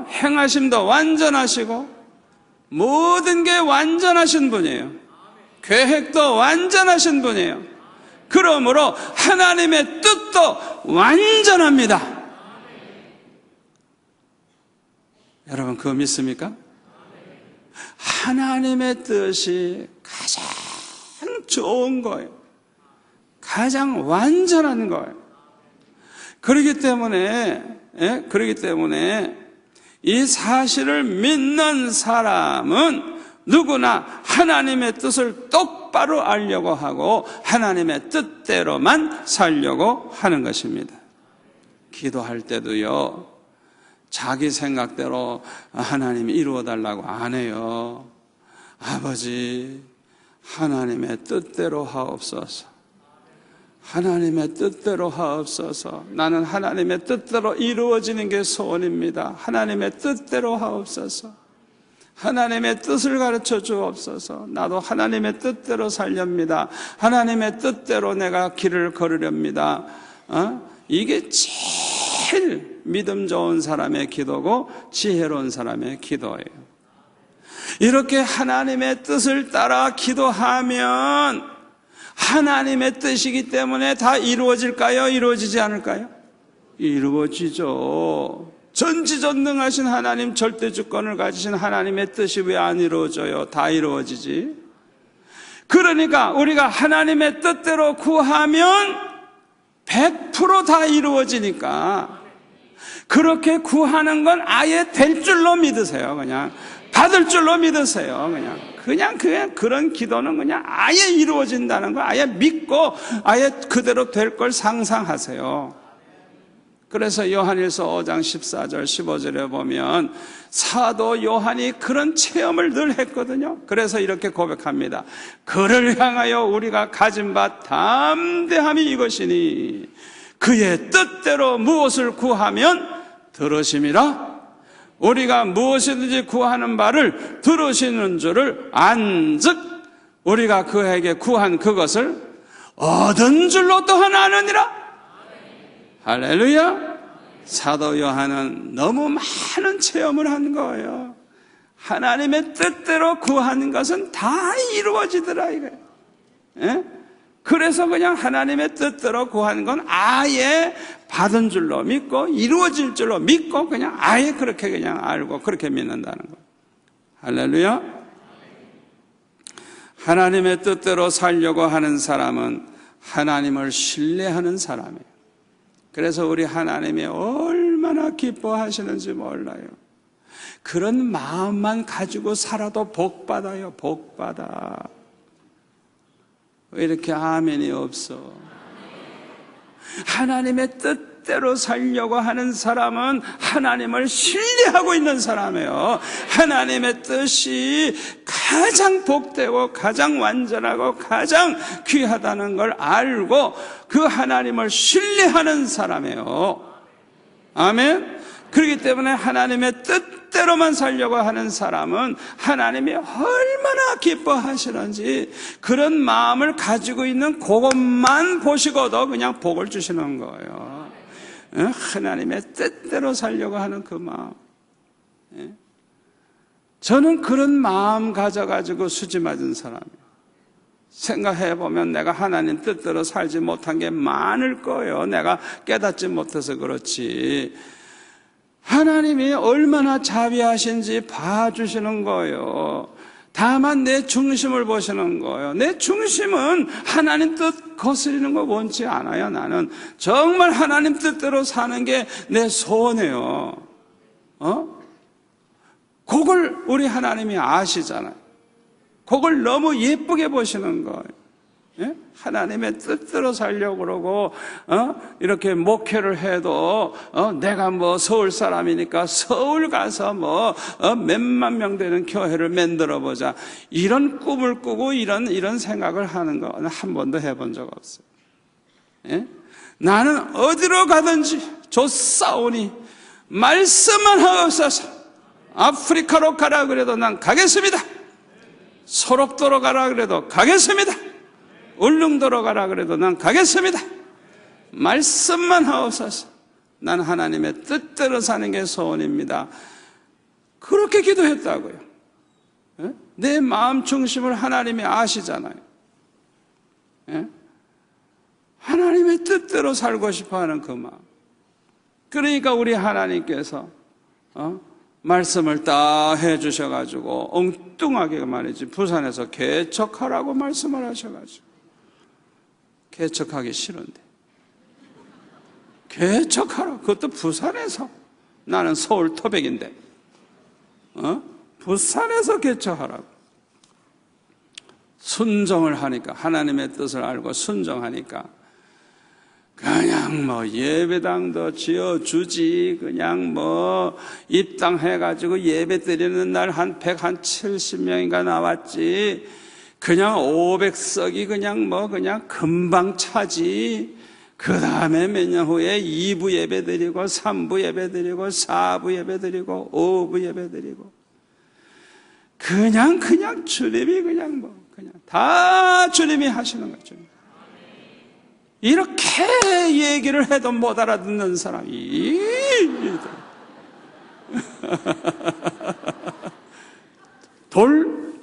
행하심도 완전하시고 모든 게 완전하신 분이에요. 계획도 완전하신 분이에요. 그러므로 하나님의 뜻도 완전합니다. 여러분 그거 믿습니까? 하나님의 뜻이 가장 좋은 거예요. 가장 완전한 거예요. 그렇기 때문에 이 사실을 믿는 사람은 누구나 하나님의 뜻을 똑바로 알려고 하고 하나님의 뜻대로만 살려고 하는 것입니다. 기도할 때도요, 자기 생각대로 하나님이 이루어달라고 안 해요. 아버지, 하나님의 뜻대로 하옵소서. 하나님의 뜻대로 하옵소서. 나는 하나님의 뜻대로 이루어지는 게 소원입니다. 하나님의 뜻대로 하옵소서. 하나님의 뜻을 가르쳐 주옵소서. 나도 하나님의 뜻대로 살렵니다. 하나님의 뜻대로 내가 길을 걸으렵니다. 이게 제일 믿음 좋은 사람의 기도고 지혜로운 사람의 기도예요. 이렇게 하나님의 뜻을 따라 기도하면 하나님의 뜻이기 때문에 다 이루어질까요? 이루어지지 않을까요? 이루어지죠. 전지전능하신 하나님, 절대주권을 가지신 하나님의 뜻이 왜 안 이루어져요? 다 이루어지지. 그러니까 우리가 하나님의 뜻대로 구하면 100% 다 이루어지니까 그렇게 구하는 건 아예 될 줄로 믿으세요. 그냥 받을 줄로 믿으세요. 그냥 그런 기도는 그냥 아예 이루어진다는 거 아예 믿고 아예 그대로 될 걸 상상하세요. 그래서 요한일서 5장 14절 15절에 보면 사도 요한이 그런 체험을 늘 했거든요. 그래서 이렇게 고백합니다. 그를 향하여 우리가 가진 바 담대함이 이것이니 그의 뜻대로 무엇을 구하면 들으심이라. 우리가 무엇이든지 구하는 바를 들으시는 줄을 안즉 우리가 그에게 구한 그것을 얻은 줄로 또한 아느니라. 할렐루야. 사도 요한은 너무 많은 체험을 한 거예요. 하나님의 뜻대로 구하는 것은 다 이루어지더라 이거예요. 예? 그래서 그냥 하나님의 뜻대로 구하는 건 아예 받은 줄로 믿고 이루어질 줄로 믿고 그냥 아예 그렇게 그냥 알고 그렇게 믿는다는 거예요. 할렐루야. 하나님의 뜻대로 살려고 하는 사람은 하나님을 신뢰하는 사람이에요. 그래서 우리 하나님이 얼마나 기뻐하시는지 몰라요. 그런 마음만 가지고 살아도 복 받아요. 복 받아. 왜 이렇게 아멘이 없어? 하나님의 뜻대로 살려고 하는 사람은 하나님을 신뢰하고 있는 사람이에요. 하나님의 뜻이 가장 복되고 가장 완전하고 가장 귀하다는 걸 알고 그 하나님을 신뢰하는 사람이에요. 아멘. 그렇기 때문에 하나님의 뜻대로만 살려고 하는 사람은 하나님이 얼마나 기뻐하시는지 그런 마음을 가지고 있는 그것만 보시고도 그냥 복을 주시는 거예요. 하나님의 뜻대로 살려고 하는 그 마음. 저는 그런 마음 가져가지고 수지 맞은 사람이에요. 생각해보면 내가 하나님 뜻대로 살지 못한 게 많을 거예요. 내가 깨닫지 못해서 그렇지. 하나님이 얼마나 자비하신지 봐주시는 거예요. 다만 내 중심을 보시는 거예요. 내 중심은 하나님 뜻 거스리는 거 원치 않아요. 나는 정말 하나님 뜻대로 사는 게 내 소원이에요. 그걸 우리 하나님이 아시잖아요. 그걸 너무 예쁘게 보시는 거예요. 예? 하나님의 뜻대로 살려고 그러고 이렇게 목회를 해도 내가 뭐 서울 사람이니까 서울 가서 뭐 몇만 명 되는 교회를 만들어 보자 이런 꿈을 꾸고 이런 생각을 하는 거 한 번도 해본 적 없어요. 예? 나는 어디로 가든지 좋사오니 말씀만 하옵소서. 아프리카로 가라 그래도 난 가겠습니다. 소록도로 가라 그래도 가겠습니다. 울릉도로 가라 그래도 난 가겠습니다. 말씀만 하옵소서. 난 하나님의 뜻대로 사는 게 소원입니다. 그렇게 기도했다고요. 내 마음 중심을 하나님이 아시잖아요. 하나님의 뜻대로 살고 싶어하는 그 마음. 그러니까 우리 하나님께서 말씀을 딱 해주셔가지고 엉뚱하게 말이지 부산에서 개척하라고 말씀을 하셔가지고 개척하기 싫은데 개척하라. 그것도 부산에서. 나는 서울 토백인데 부산에서 개척하라고. 순종을 하니까 하나님의 뜻을 알고 순종하니까 그냥 뭐 예배당도 지어주지 그냥 뭐 입당해가지고 예배 드리는 날 한 170명인가 나왔지 그냥 500석이 그냥 금방 차지. 그 다음에 몇 년 후에 2부 예배 드리고 3부 예배 드리고 4부 예배 드리고 5부 예배 드리고 그냥 주님이 그냥 다 주님이 하시는 거죠. 이렇게 얘기를 해도 못 알아듣는 사람이 돌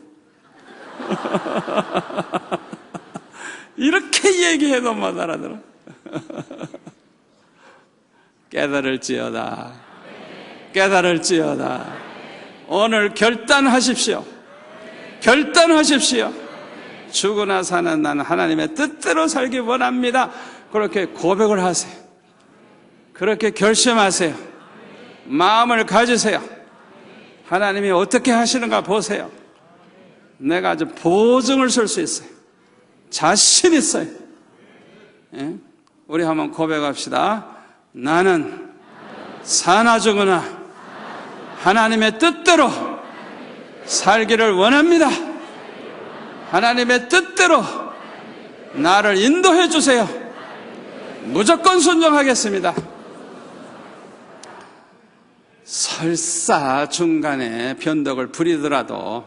이렇게 얘기해도 못 알아들어. 깨달을지어다. 깨달을지어다. 오늘 결단하십시오. 결단하십시오. 죽으나 사는 나는 하나님의 뜻대로 살기 원합니다. 그렇게 고백을 하세요. 그렇게 결심하세요. 마음을 가지세요. 하나님이 어떻게 하시는가 보세요. 내가 아주 보증을 쓸 수 있어요. 자신 있어요. 예? 우리 한번 고백합시다. 나는 사나 죽으나 하나님의 뜻대로 살기를 원합니다. 하나님의 뜻대로 나를 인도해 주세요. 무조건 순종하겠습니다. 설사 중간에 변덕을 부리더라도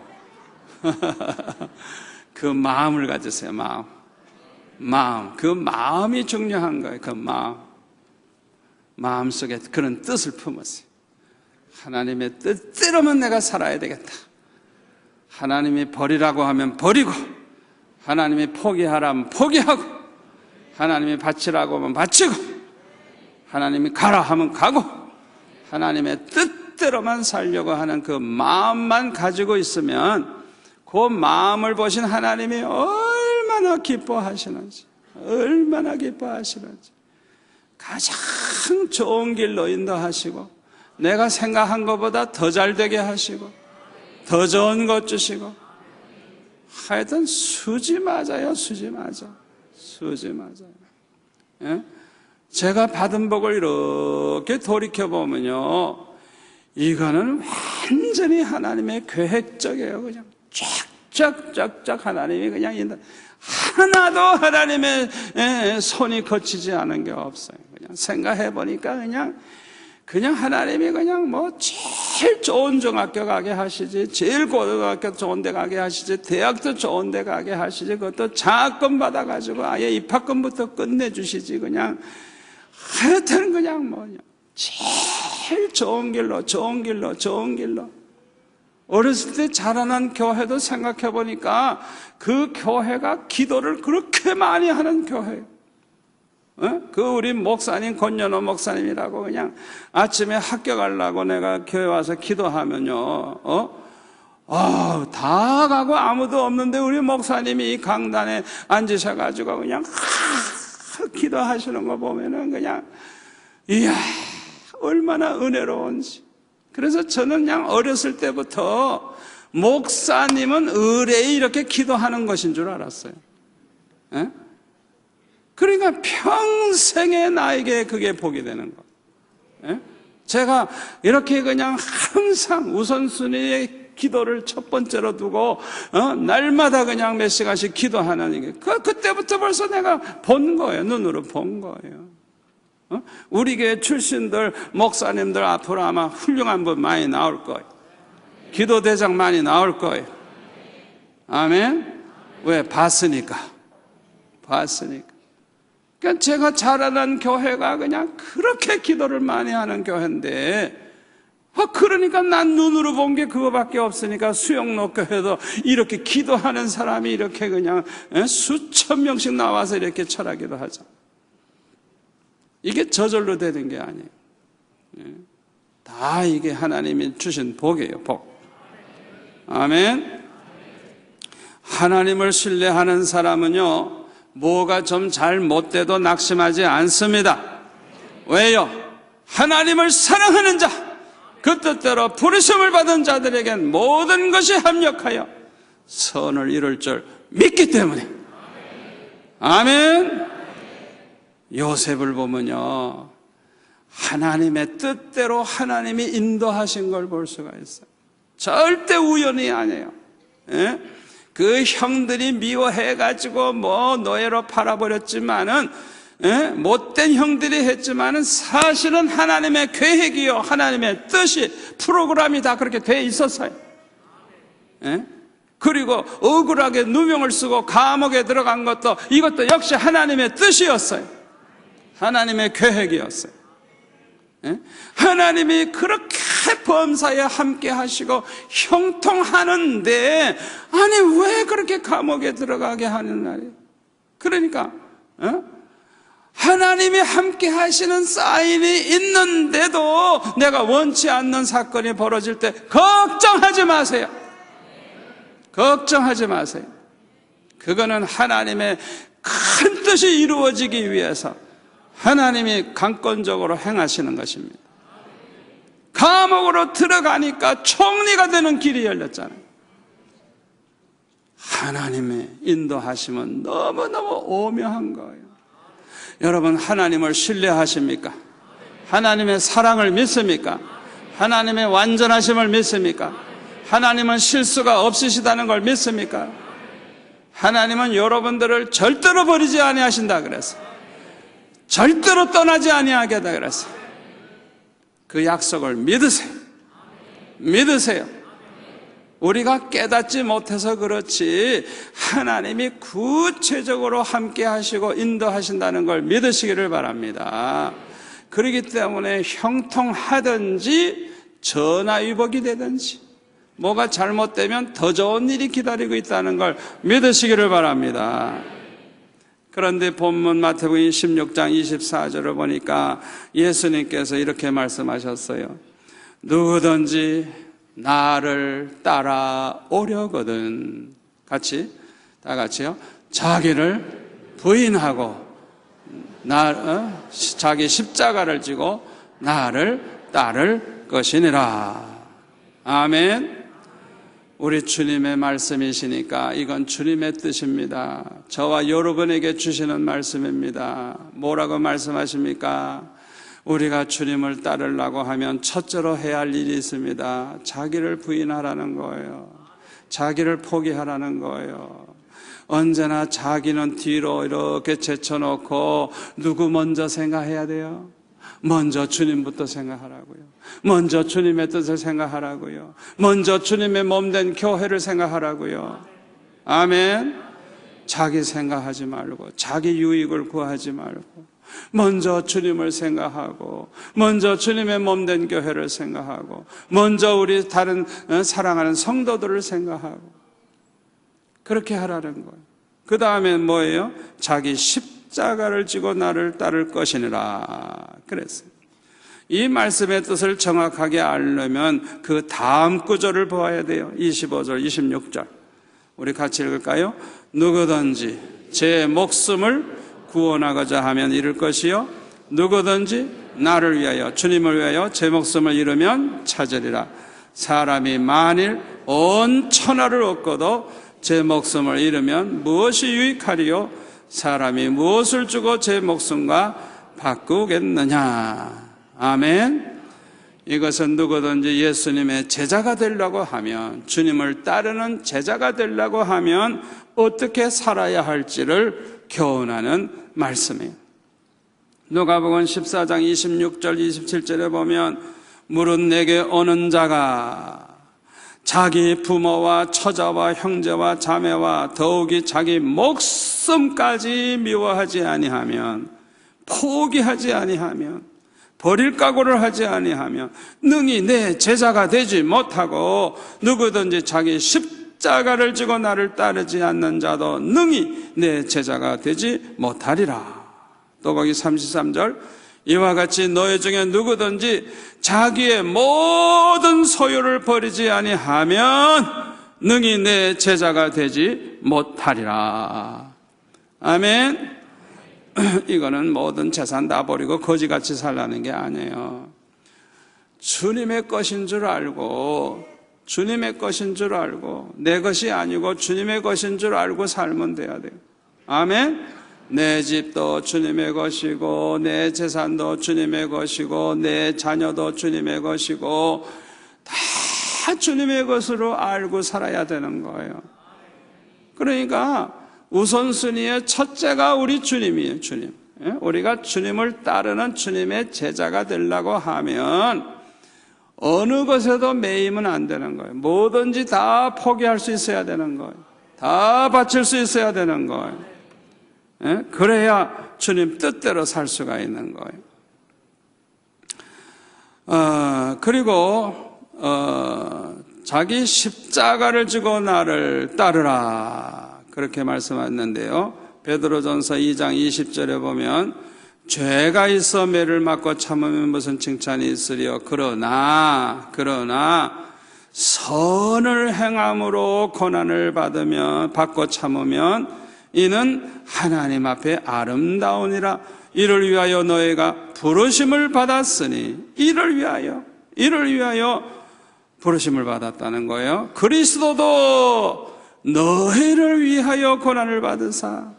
그 마음을 가지세요. 마음. 그 마음이 중요한 거예요. 그 마음속에 그런 뜻을 품었어요. 하나님의 뜻대로만 내가 살아야 되겠다. 하나님이 버리라고 하면 버리고, 하나님이 포기하라면 포기하고, 하나님이 바치라고 하면 바치고, 하나님이 가라 하면 가고, 하나님의 뜻대로만 살려고 하는 그 마음만 가지고 있으면 그 마음을 보신 하나님이 얼마나 기뻐하시는지, 가장 좋은 길로 인도하시고, 내가 생각한 것보다 더 잘되게 하시고, 더 좋은 것 주시고, 하여튼 수지 맞아요. 예? 제가 받은 복을 이렇게 돌이켜보면요, 이거는 완전히 하나님의 계획적이에요. 그냥 쫙쫙쫙쫙 하나님이 그냥 인도, 하나도 하나님의 손이 거치지 않은 게 없어요. 그냥 생각해보니까 그냥 하나님이 그냥 뭐 제일 좋은 중학교 가게 하시지, 제일 고등학교 좋은 데 가게 하시지, 대학도 좋은 데 가게 하시지, 그것도 장학금 받아가지고 아예 입학금부터 끝내주시지, 그냥 하여튼 그냥 뭐냐, 제일 좋은 길로. 어렸을 때 자라난 교회도 생각해보니까 그 교회가 기도를 그렇게 많이 하는 교회예요. 그 우리 목사님, 권연호 목사님이라고 그냥 아침에 학교 가려고 내가 교회 와서 기도하면요, 다 가고 아무도 없는데 우리 목사님이 이 강단에 앉으셔가지고 그냥 기도하시는 거 보면은 그냥, 이야, 얼마나 은혜로운지. 그래서 저는 그냥 어렸을 때부터 목사님은 의뢰에 이렇게 기도하는 것인 줄 알았어요. 예? 그러니까 평생에 나에게 그게 복이 되는 거. 예? 제가 이렇게 그냥 항상 우선순위의 기도를 첫 번째로 두고 날마다 그냥 몇 시간씩 기도하는 게 그때부터 벌써 내가 본 거예요. 눈으로 본 거예요. 우리 교회 출신들, 목사님들 앞으로 아마 훌륭한 분 많이 나올 거예요. 기도대장 많이 나올 거예요. 아멘? 왜? 봤으니까. 그러니까 제가 자라난 교회가 그냥 그렇게 기도를 많이 하는 교회인데, 그러니까 난 눈으로 본 게 그거밖에 없으니까 수영로 교회도 이렇게 기도하는 사람이 이렇게 그냥 수천 명씩 나와서 이렇게 철학기도 하죠. 이게 저절로 되는 게 아니에요. 다 이게 하나님이 주신 복이에요, 복. 아멘. 하나님을 신뢰하는 사람은요, 뭐가 좀 잘 못돼도 낙심하지 않습니다. 왜요? 하나님을 사랑하는 자, 그 뜻대로 부르심을 받은 자들에겐 모든 것이 합력하여 선을 이룰 줄 믿기 때문에. 아멘. 요셉을 보면요, 하나님의 뜻대로 하나님이 인도하신 걸 볼 수가 있어요. 절대 우연이 아니에요. 예? 그 형들이 미워해가지고 뭐 노예로 팔아버렸지만은, 못된 형들이 했지만은 사실은 하나님의 계획이요, 하나님의 뜻이, 프로그램이 다 그렇게 돼 있었어요. 그리고 억울하게 누명을 쓰고 감옥에 들어간 것도, 이것도 역시 하나님의 뜻이었어요. 하나님의 계획이었어요. 하나님이 그렇게 범사에 함께 하시고 형통하는데, 아니 왜 그렇게 감옥에 들어가게 하는 날이에요? 그러니까 하나님이 함께 하시는 사인이 있는데도 내가 원치 않는 사건이 벌어질 때 걱정하지 마세요. 그거는 하나님의 큰 뜻이 이루어지기 위해서 하나님이 강권적으로 행하시는 것입니다. 감옥으로 들어가니까 총리가 되는 길이 열렸잖아요. 하나님의 인도하심은 너무너무 오묘한 거예요. 여러분, 하나님을 신뢰하십니까? 하나님의 사랑을 믿습니까? 하나님의 완전하심을 믿습니까? 하나님은 실수가 없으시다는 걸 믿습니까? 하나님은 여러분들을 절대로 버리지 아니하신다 그랬어요. 절대로 떠나지 아니하겠다 그랬어요. 그 약속을 믿으세요. 믿으세요. 우리가 깨닫지 못해서 그렇지 하나님이 구체적으로 함께 하시고 인도하신다는 걸 믿으시기를 바랍니다. 그렇기 때문에 형통하든지 전화위복이 되든지 뭐가 잘못되면 더 좋은 일이 기다리고 있다는 걸 믿으시기를 바랍니다. 그런데 본문 마태복음 16장 24절을 보니까 예수님께서 이렇게 말씀하셨어요. 누구든지 나를 따라오려거든, 다 같이요. 자기를 부인하고 자기 십자가를 지고 나를 따를 것이니라. 아멘. 우리 주님의 말씀이시니까 이건 주님의 뜻입니다. 저와 여러분에게 주시는 말씀입니다. 뭐라고 말씀하십니까? 우리가 주님을 따르려고 하면 첫째로 해야 할 일이 있습니다. 자기를 부인하라는 거예요. 자기를 포기하라는 거예요. 언제나 자기는 뒤로 이렇게 제쳐놓고 누구 먼저 생각해야 돼요? 먼저 주님부터 생각하라고요. 먼저 주님의 뜻을 생각하라고요. 먼저 주님의 몸된 교회를 생각하라고요. 아멘. 자기 생각하지 말고 자기 유익을 구하지 말고 먼저 주님을 생각하고 먼저 주님의 몸된 교회를 생각하고 먼저 우리 다른 사랑하는 성도들을 생각하고 그렇게 하라는 거예요. 그 다음엔 뭐예요? 자기 십자가를 지고 나를 따를 것이니라 그랬어요. 이 말씀의 뜻을 정확하게 알려면 그 다음 구절을 보아야 돼요. 25절, 26절 우리 같이 읽을까요? 누구든지 제 목숨을 구원하고자 하면 잃을 것이요 누구든지 나를 위하여 주님을 위하여 제 목숨을 잃으면 찾으리라. 사람이 만일 온 천하를 얻고도 제 목숨을 잃으면 무엇이 유익하리요? 사람이 무엇을 주고 제 목숨과 바꾸겠느냐. 아멘. 이것은 누구든지 예수님의 제자가 되려고 하면, 주님을 따르는 제자가 되려고 하면 어떻게 살아야 할지를 교훈하는 말씀이에요. 누가복음 14장 26절 27절에 보면 무릇 내게 오는 자가 자기 부모와 처자와 형제와 자매와 더욱이 자기 목숨까지 미워하지 아니하면, 포기하지 아니하면, 버릴 각오를 하지 아니하면 능히 내 제자가 되지 못하고, 누구든지 자기 십자가를 지고 나를 따르지 않는 자도 능히 내 제자가 되지 못하리라. 또 거기 33절 이와 같이 너희 중에 누구든지 자기의 모든 소유를 버리지 아니하면 능히 내 제자가 되지 못하리라. 아멘. 이거는 모든 재산 다 버리고 거지같이 살라는 게 아니에요. 주님의 것인 줄 알고, 주님의 것인 줄 알고, 내 것이 아니고 주님의 것인 줄 알고 살면 돼야 돼요. 아멘. 내 집도 주님의 것이고, 내 재산도 주님의 것이고, 내 자녀도 주님의 것이고, 다 주님의 것으로 알고 살아야 되는 거예요. 그러니까 우선순위의 첫째가 우리 주님이에요. 주님. 우리가 주님을 따르는 주님의 제자가 되려고 하면 어느 것에도 매이면 안 되는 거예요. 뭐든지 다 포기할 수 있어야 되는 거예요. 다 바칠 수 있어야 되는 거예요. 그래야 주님 뜻대로 살 수가 있는 거예요. 그리고 자기 십자가를 지고 나를 따르라, 그렇게 말씀하셨는데요. 베드로전서 2장 20절에 보면 죄가 있어 매를 맞고 참으면 무슨 칭찬이 있으리요. 그러나 선을 행함으로 고난을 받고 참으면 이는 하나님 앞에 아름다우니라. 이를 위하여 너희가 부르심을 받았으니, 이를 위하여, 이를 위하여 부르심을 받았다는 거예요. 그리스도도 너희를 위하여 고난을 받으사,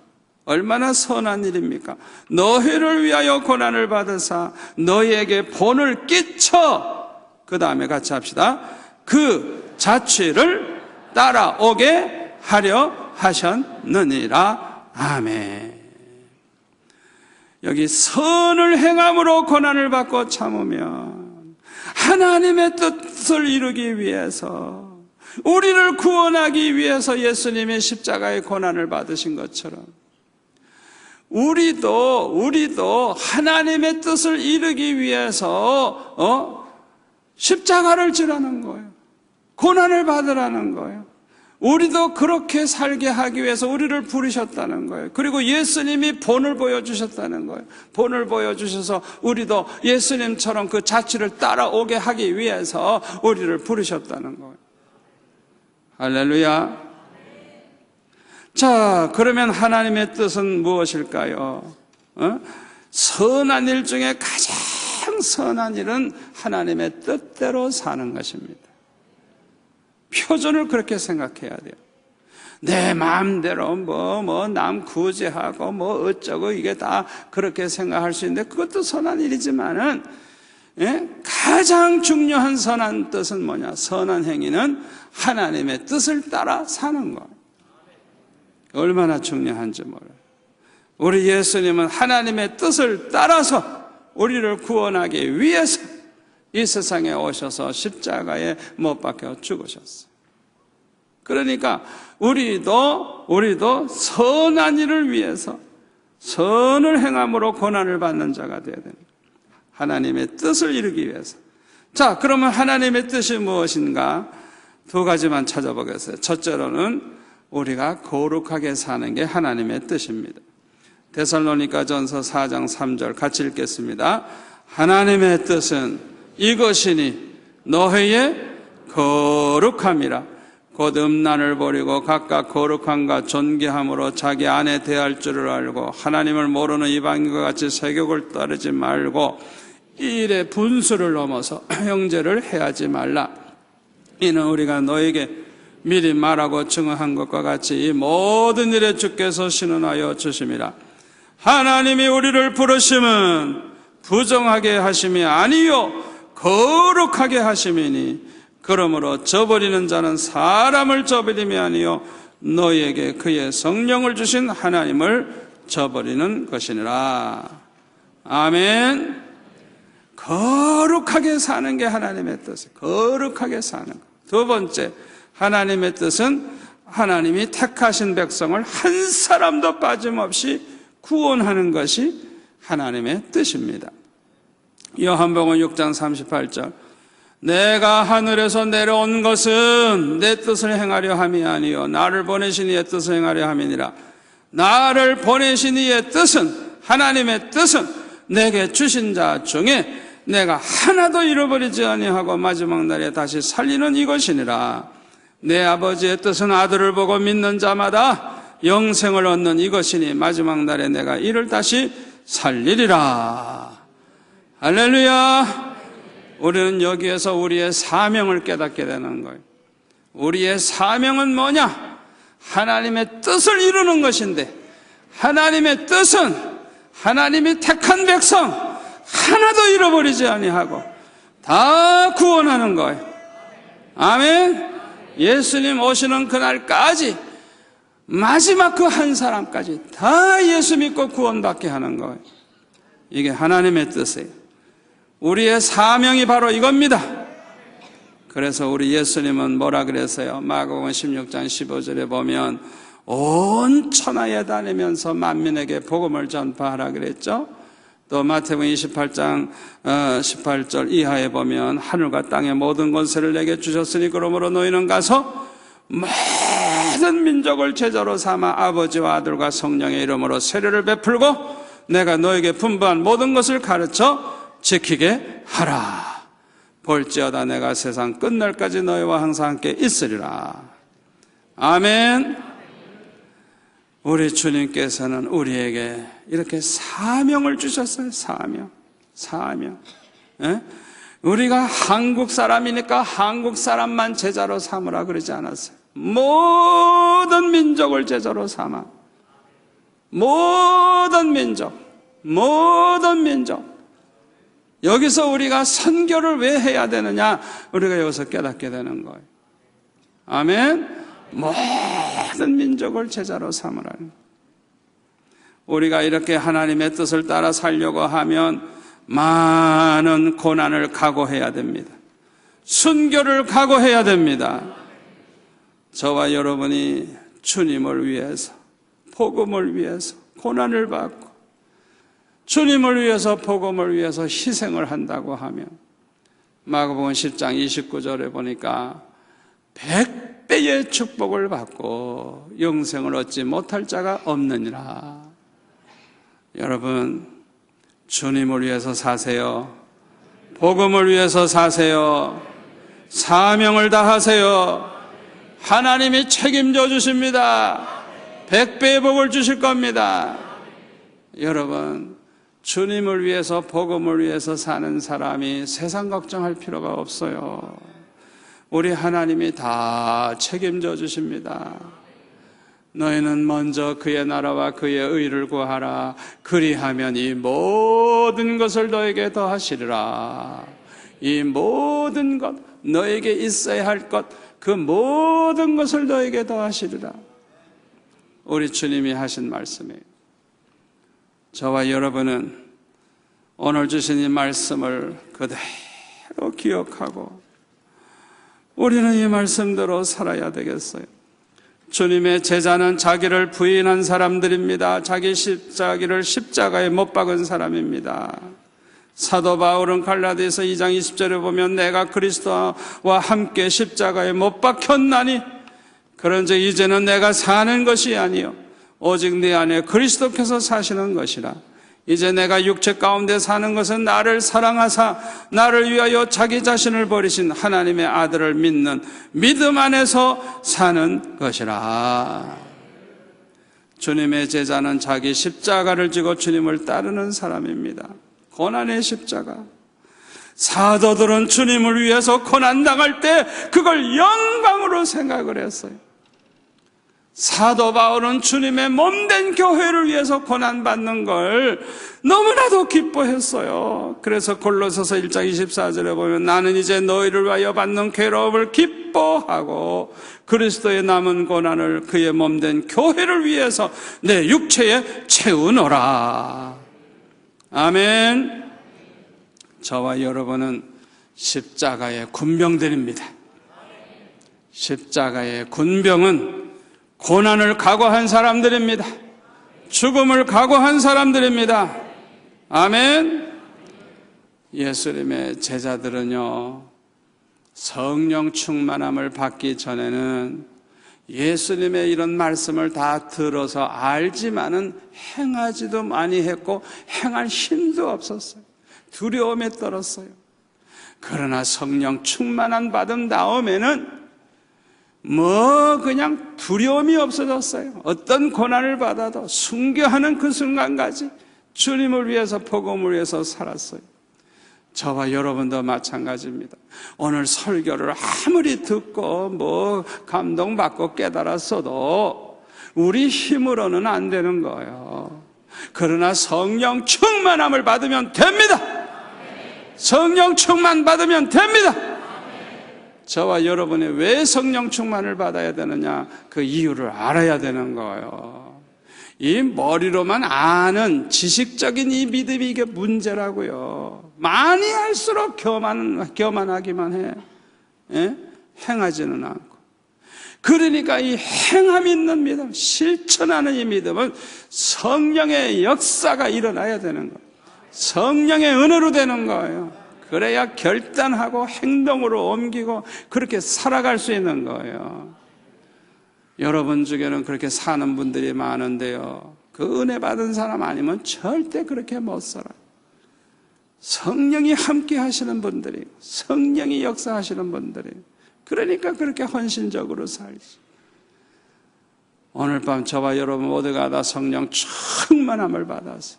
얼마나 선한 일입니까? 너희를 위하여 고난을 받으사 너희에게 본을 끼쳐, 그 다음에 같이 합시다. 그 자취를 따라오게 하려 하셨느니라. 아멘. 여기 선을 행함으로 고난을 받고 참으면 하나님의 뜻을 이루기 위해서, 우리를 구원하기 위해서 예수님이 십자가의 고난을 받으신 것처럼 우리도 하나님의 뜻을 이루기 위해서 십자가를 지라는 거예요. 고난을 받으라는 거예요. 우리도 그렇게 살게 하기 위해서 우리를 부르셨다는 거예요. 그리고 예수님이 본을 보여주셨다는 거예요. 본을 보여주셔서 우리도 예수님처럼 그 자취를 따라오게 하기 위해서 우리를 부르셨다는 거예요. 할렐루야. 자, 그러면 하나님의 뜻은 무엇일까요? 선한 일 중에 가장 선한 일은 하나님의 뜻대로 사는 것입니다. 표준을 그렇게 생각해야 돼요. 내 마음대로 남 구제하고 어쩌고 이게 다 그렇게 생각할 수 있는데 그것도 선한 일이지만은, 가장 중요한 선한 뜻은 뭐냐? 선한 행위는 하나님의 뜻을 따라 사는 거. 얼마나 중요한지 몰라요. 우리 예수님은 하나님의 뜻을 따라서 우리를 구원하기 위해서 이 세상에 오셔서 십자가에 못 박혀 죽으셨어요. 그러니까 우리도 선한 일을 위해서 선을 행함으로 고난을 받는 자가 되어야 됩니다. 하나님의 뜻을 이루기 위해서. 자, 그러면 하나님의 뜻이 무엇인가? 두 가지만 찾아보겠어요. 첫째로는 우리가 거룩하게 사는 게 하나님의 뜻입니다. 데살로니가전서 4장 3절 같이 읽겠습니다. 하나님의 뜻은 이것이니 너희의 거룩함이라. 곧 음란을 버리고 각각 거룩함과 존귀함으로 자기 안에 대할 줄을 알고 하나님을 모르는 이방인과 같이 세욕을 따르지 말고 이 일에 분수를 넘어서 형제를 해하지 말라. 이는 우리가 너에게 미리 말하고 증언한 것과 같이 이 모든 일에 주께서 신원하여 주심이라. 하나님이 우리를 부르심은 부정하게 하심이 아니요 거룩하게 하심이니 그러므로 저버리는 자는 사람을 저버림이 아니요 너희에게 그의 성령을 주신 하나님을 저버리는 것이니라. 아멘. 거룩하게 사는 게 하나님의 뜻이에요. 거룩하게 사는 것. 두 번째, 하나님의 뜻은 하나님이 택하신 백성을 한 사람도 빠짐없이 구원하는 것이 하나님의 뜻입니다. 요한복음 6장 38절 내가 하늘에서 내려온 것은 내 뜻을 행하려 함이 아니요 나를 보내신 이의 뜻을 행하려 함이니라. 나를 보내신 이의 뜻은, 하나님의 뜻은 내게 주신 자 중에 내가 하나도 잃어버리지 아니하고 마지막 날에 다시 살리는 이것이니라. 내 아버지의 뜻은 아들을 보고 믿는 자마다 영생을 얻는 이것이니 마지막 날에 내가 이를 다시 살리리라. 할렐루야. 우리는 여기에서 우리의 사명을 깨닫게 되는 거예요. 우리의 사명은 뭐냐? 하나님의 뜻을 이루는 것인데, 하나님의 뜻은 하나님이 택한 백성 하나도 잃어버리지 아니하고 다 구원하는 거예요. 아멘. 예수님 오시는 그날까지 마지막 그 한 사람까지 다 예수 믿고 구원받게 하는 거예요. 이게 하나님의 뜻이에요. 우리의 사명이 바로 이겁니다. 그래서 우리 예수님은 뭐라 그랬어요? 마가복음 16장 15절에 보면 온 천하에 다니면서 만민에게 복음을 전파하라 그랬죠. 또 마태복음 28장 18절 이하에 보면 하늘과 땅의 모든 권세를 내게 주셨으니 그러므로 너희는 가서 모든 민족을 제자로 삼아 아버지와 아들과 성령의 이름으로 세례를 베풀고 내가 너에게 분부한 모든 것을 가르쳐 지키게 하라. 볼지어다 내가 세상 끝날까지 너희와 항상 함께 있으리라. 아멘. 우리 주님께서는 우리에게 이렇게 사명을 주셨어요. 사명. 예? 우리가 한국 사람이니까 한국 사람만 제자로 삼으라 그러지 않았어요. 모든 민족을 제자로 삼아. 모든 민족. 여기서 우리가 선교를 왜 해야 되느냐? 우리가 여기서 깨닫게 되는 거예요. 아멘. 모든 민족을 제자로 삼으라는. 우리가 이렇게 하나님의 뜻을 따라 살려고 하면 많은 고난을 각오해야 됩니다. 순교를 각오해야 됩니다. 저와 여러분이 주님을 위해서, 복음을 위해서 고난을 받고 주님을 위해서, 복음을 위해서 희생을 한다고 하면 마가복음 10장 29절에 보니까 100배의 축복을 받고 영생을 얻지 못할 자가 없느니라. 여러분, 주님을 위해서 사세요. 복음을 위해서 사세요. 사명을 다하세요. 하나님이 책임져 주십니다. 100배의 복을 주실 겁니다. 여러분, 주님을 위해서, 복음을 위해서 사는 사람이 세상 걱정할 필요가 없어요. 우리 하나님이 다 책임져 주십니다. 너희는 먼저 그의 나라와 그의 의를 구하라. 그리하면 이 모든 것을 너에게 더하시리라. 이 모든 것, 너에게 있어야 할 것, 그 모든 것을 너에게 더하시리라. 우리 주님이 하신 말씀이에요. 저와 여러분은 오늘 주신 이 말씀을 그대로 기억하고 우리는 이 말씀대로 살아야 되겠어요. 주님의 제자는 자기를 부인한 사람들입니다. 자기를 십자가에 못 박은 사람입니다. 사도 바울은 갈라디아서 2장 20절에 보면 내가 그리스도와 함께 십자가에 못 박혔나니 그런즉 이제는 내가 사는 것이 아니요 오직 내 안에 그리스도께서 사시는 것이라. 이제 내가 육체 가운데 사는 것은 나를 사랑하사 나를 위하여 자기 자신을 버리신 하나님의 아들을 믿는 믿음 안에서 사는 것이라. 주님의 제자는 자기 십자가를 지고 주님을 따르는 사람입니다. 고난의 십자가. 사도들은 주님을 위해서 고난당할 때 그걸 영광으로 생각을 했어요. 사도 바울은 주님의 몸된 교회를 위해서 고난받는 걸 너무나도 기뻐했어요. 그래서 골로새서 1장 24절에 보면 나는 이제 너희를 위하여 받는 괴로움을 기뻐하고 그리스도의 남은 고난을 그의 몸된 교회를 위해서 내 육체에 채우노라. 아멘. 저와 여러분은 십자가의 군병들입니다. 십자가의 군병은 고난을 각오한 사람들입니다. 죽음을 각오한 사람들입니다. 아멘. 예수님의 제자들은요, 성령 충만함을 받기 전에는 예수님의 이런 말씀을 다 들어서 알지만은 행하지도 많이 했고 행할 힘도 없었어요. 두려움에 떨었어요. 그러나 성령 충만함 받은 다음에는 그냥 두려움이 없어졌어요. 어떤 고난을 받아도 순교하는 그 순간까지 주님을 위해서, 복음을 위해서 살았어요. 저와 여러분도 마찬가지입니다. 오늘 설교를 아무리 듣고 감동받고 깨달았어도 우리 힘으로는 안 되는 거예요. 그러나 성령 충만함을 받으면 됩니다. 성령 충만 받으면 됩니다. 저와 여러분이 왜 성령 충만을 받아야 되느냐, 그 이유를 알아야 되는 거예요. 이 머리로만 아는 지식적인 이 믿음이 이게 문제라고요. 많이 할수록 교만하기만 해. 예? 행하지는 않고. 그러니까 이 행함 있는 믿음, 실천하는 이 믿음은 성령의 역사가 일어나야 되는 거예요. 성령의 은혜로 되는 거예요. 그래야 결단하고 행동으로 옮기고 그렇게 살아갈 수 있는 거예요. 여러분 중에는 그렇게 사는 분들이 많은데요, 그 은혜 받은 사람 아니면 절대 그렇게 못 살아요. 성령이 함께 하시는 분들이, 성령이 역사하시는 분들이, 그러니까 그렇게 헌신적으로 살지. 오늘 밤 저와 여러분 모두가 다 성령 충만함을 받아서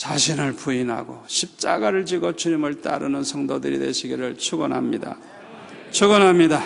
자신을 부인하고 십자가를 지고 주님을 따르는 성도들이 되시기를 축원합니다. 축원합니다.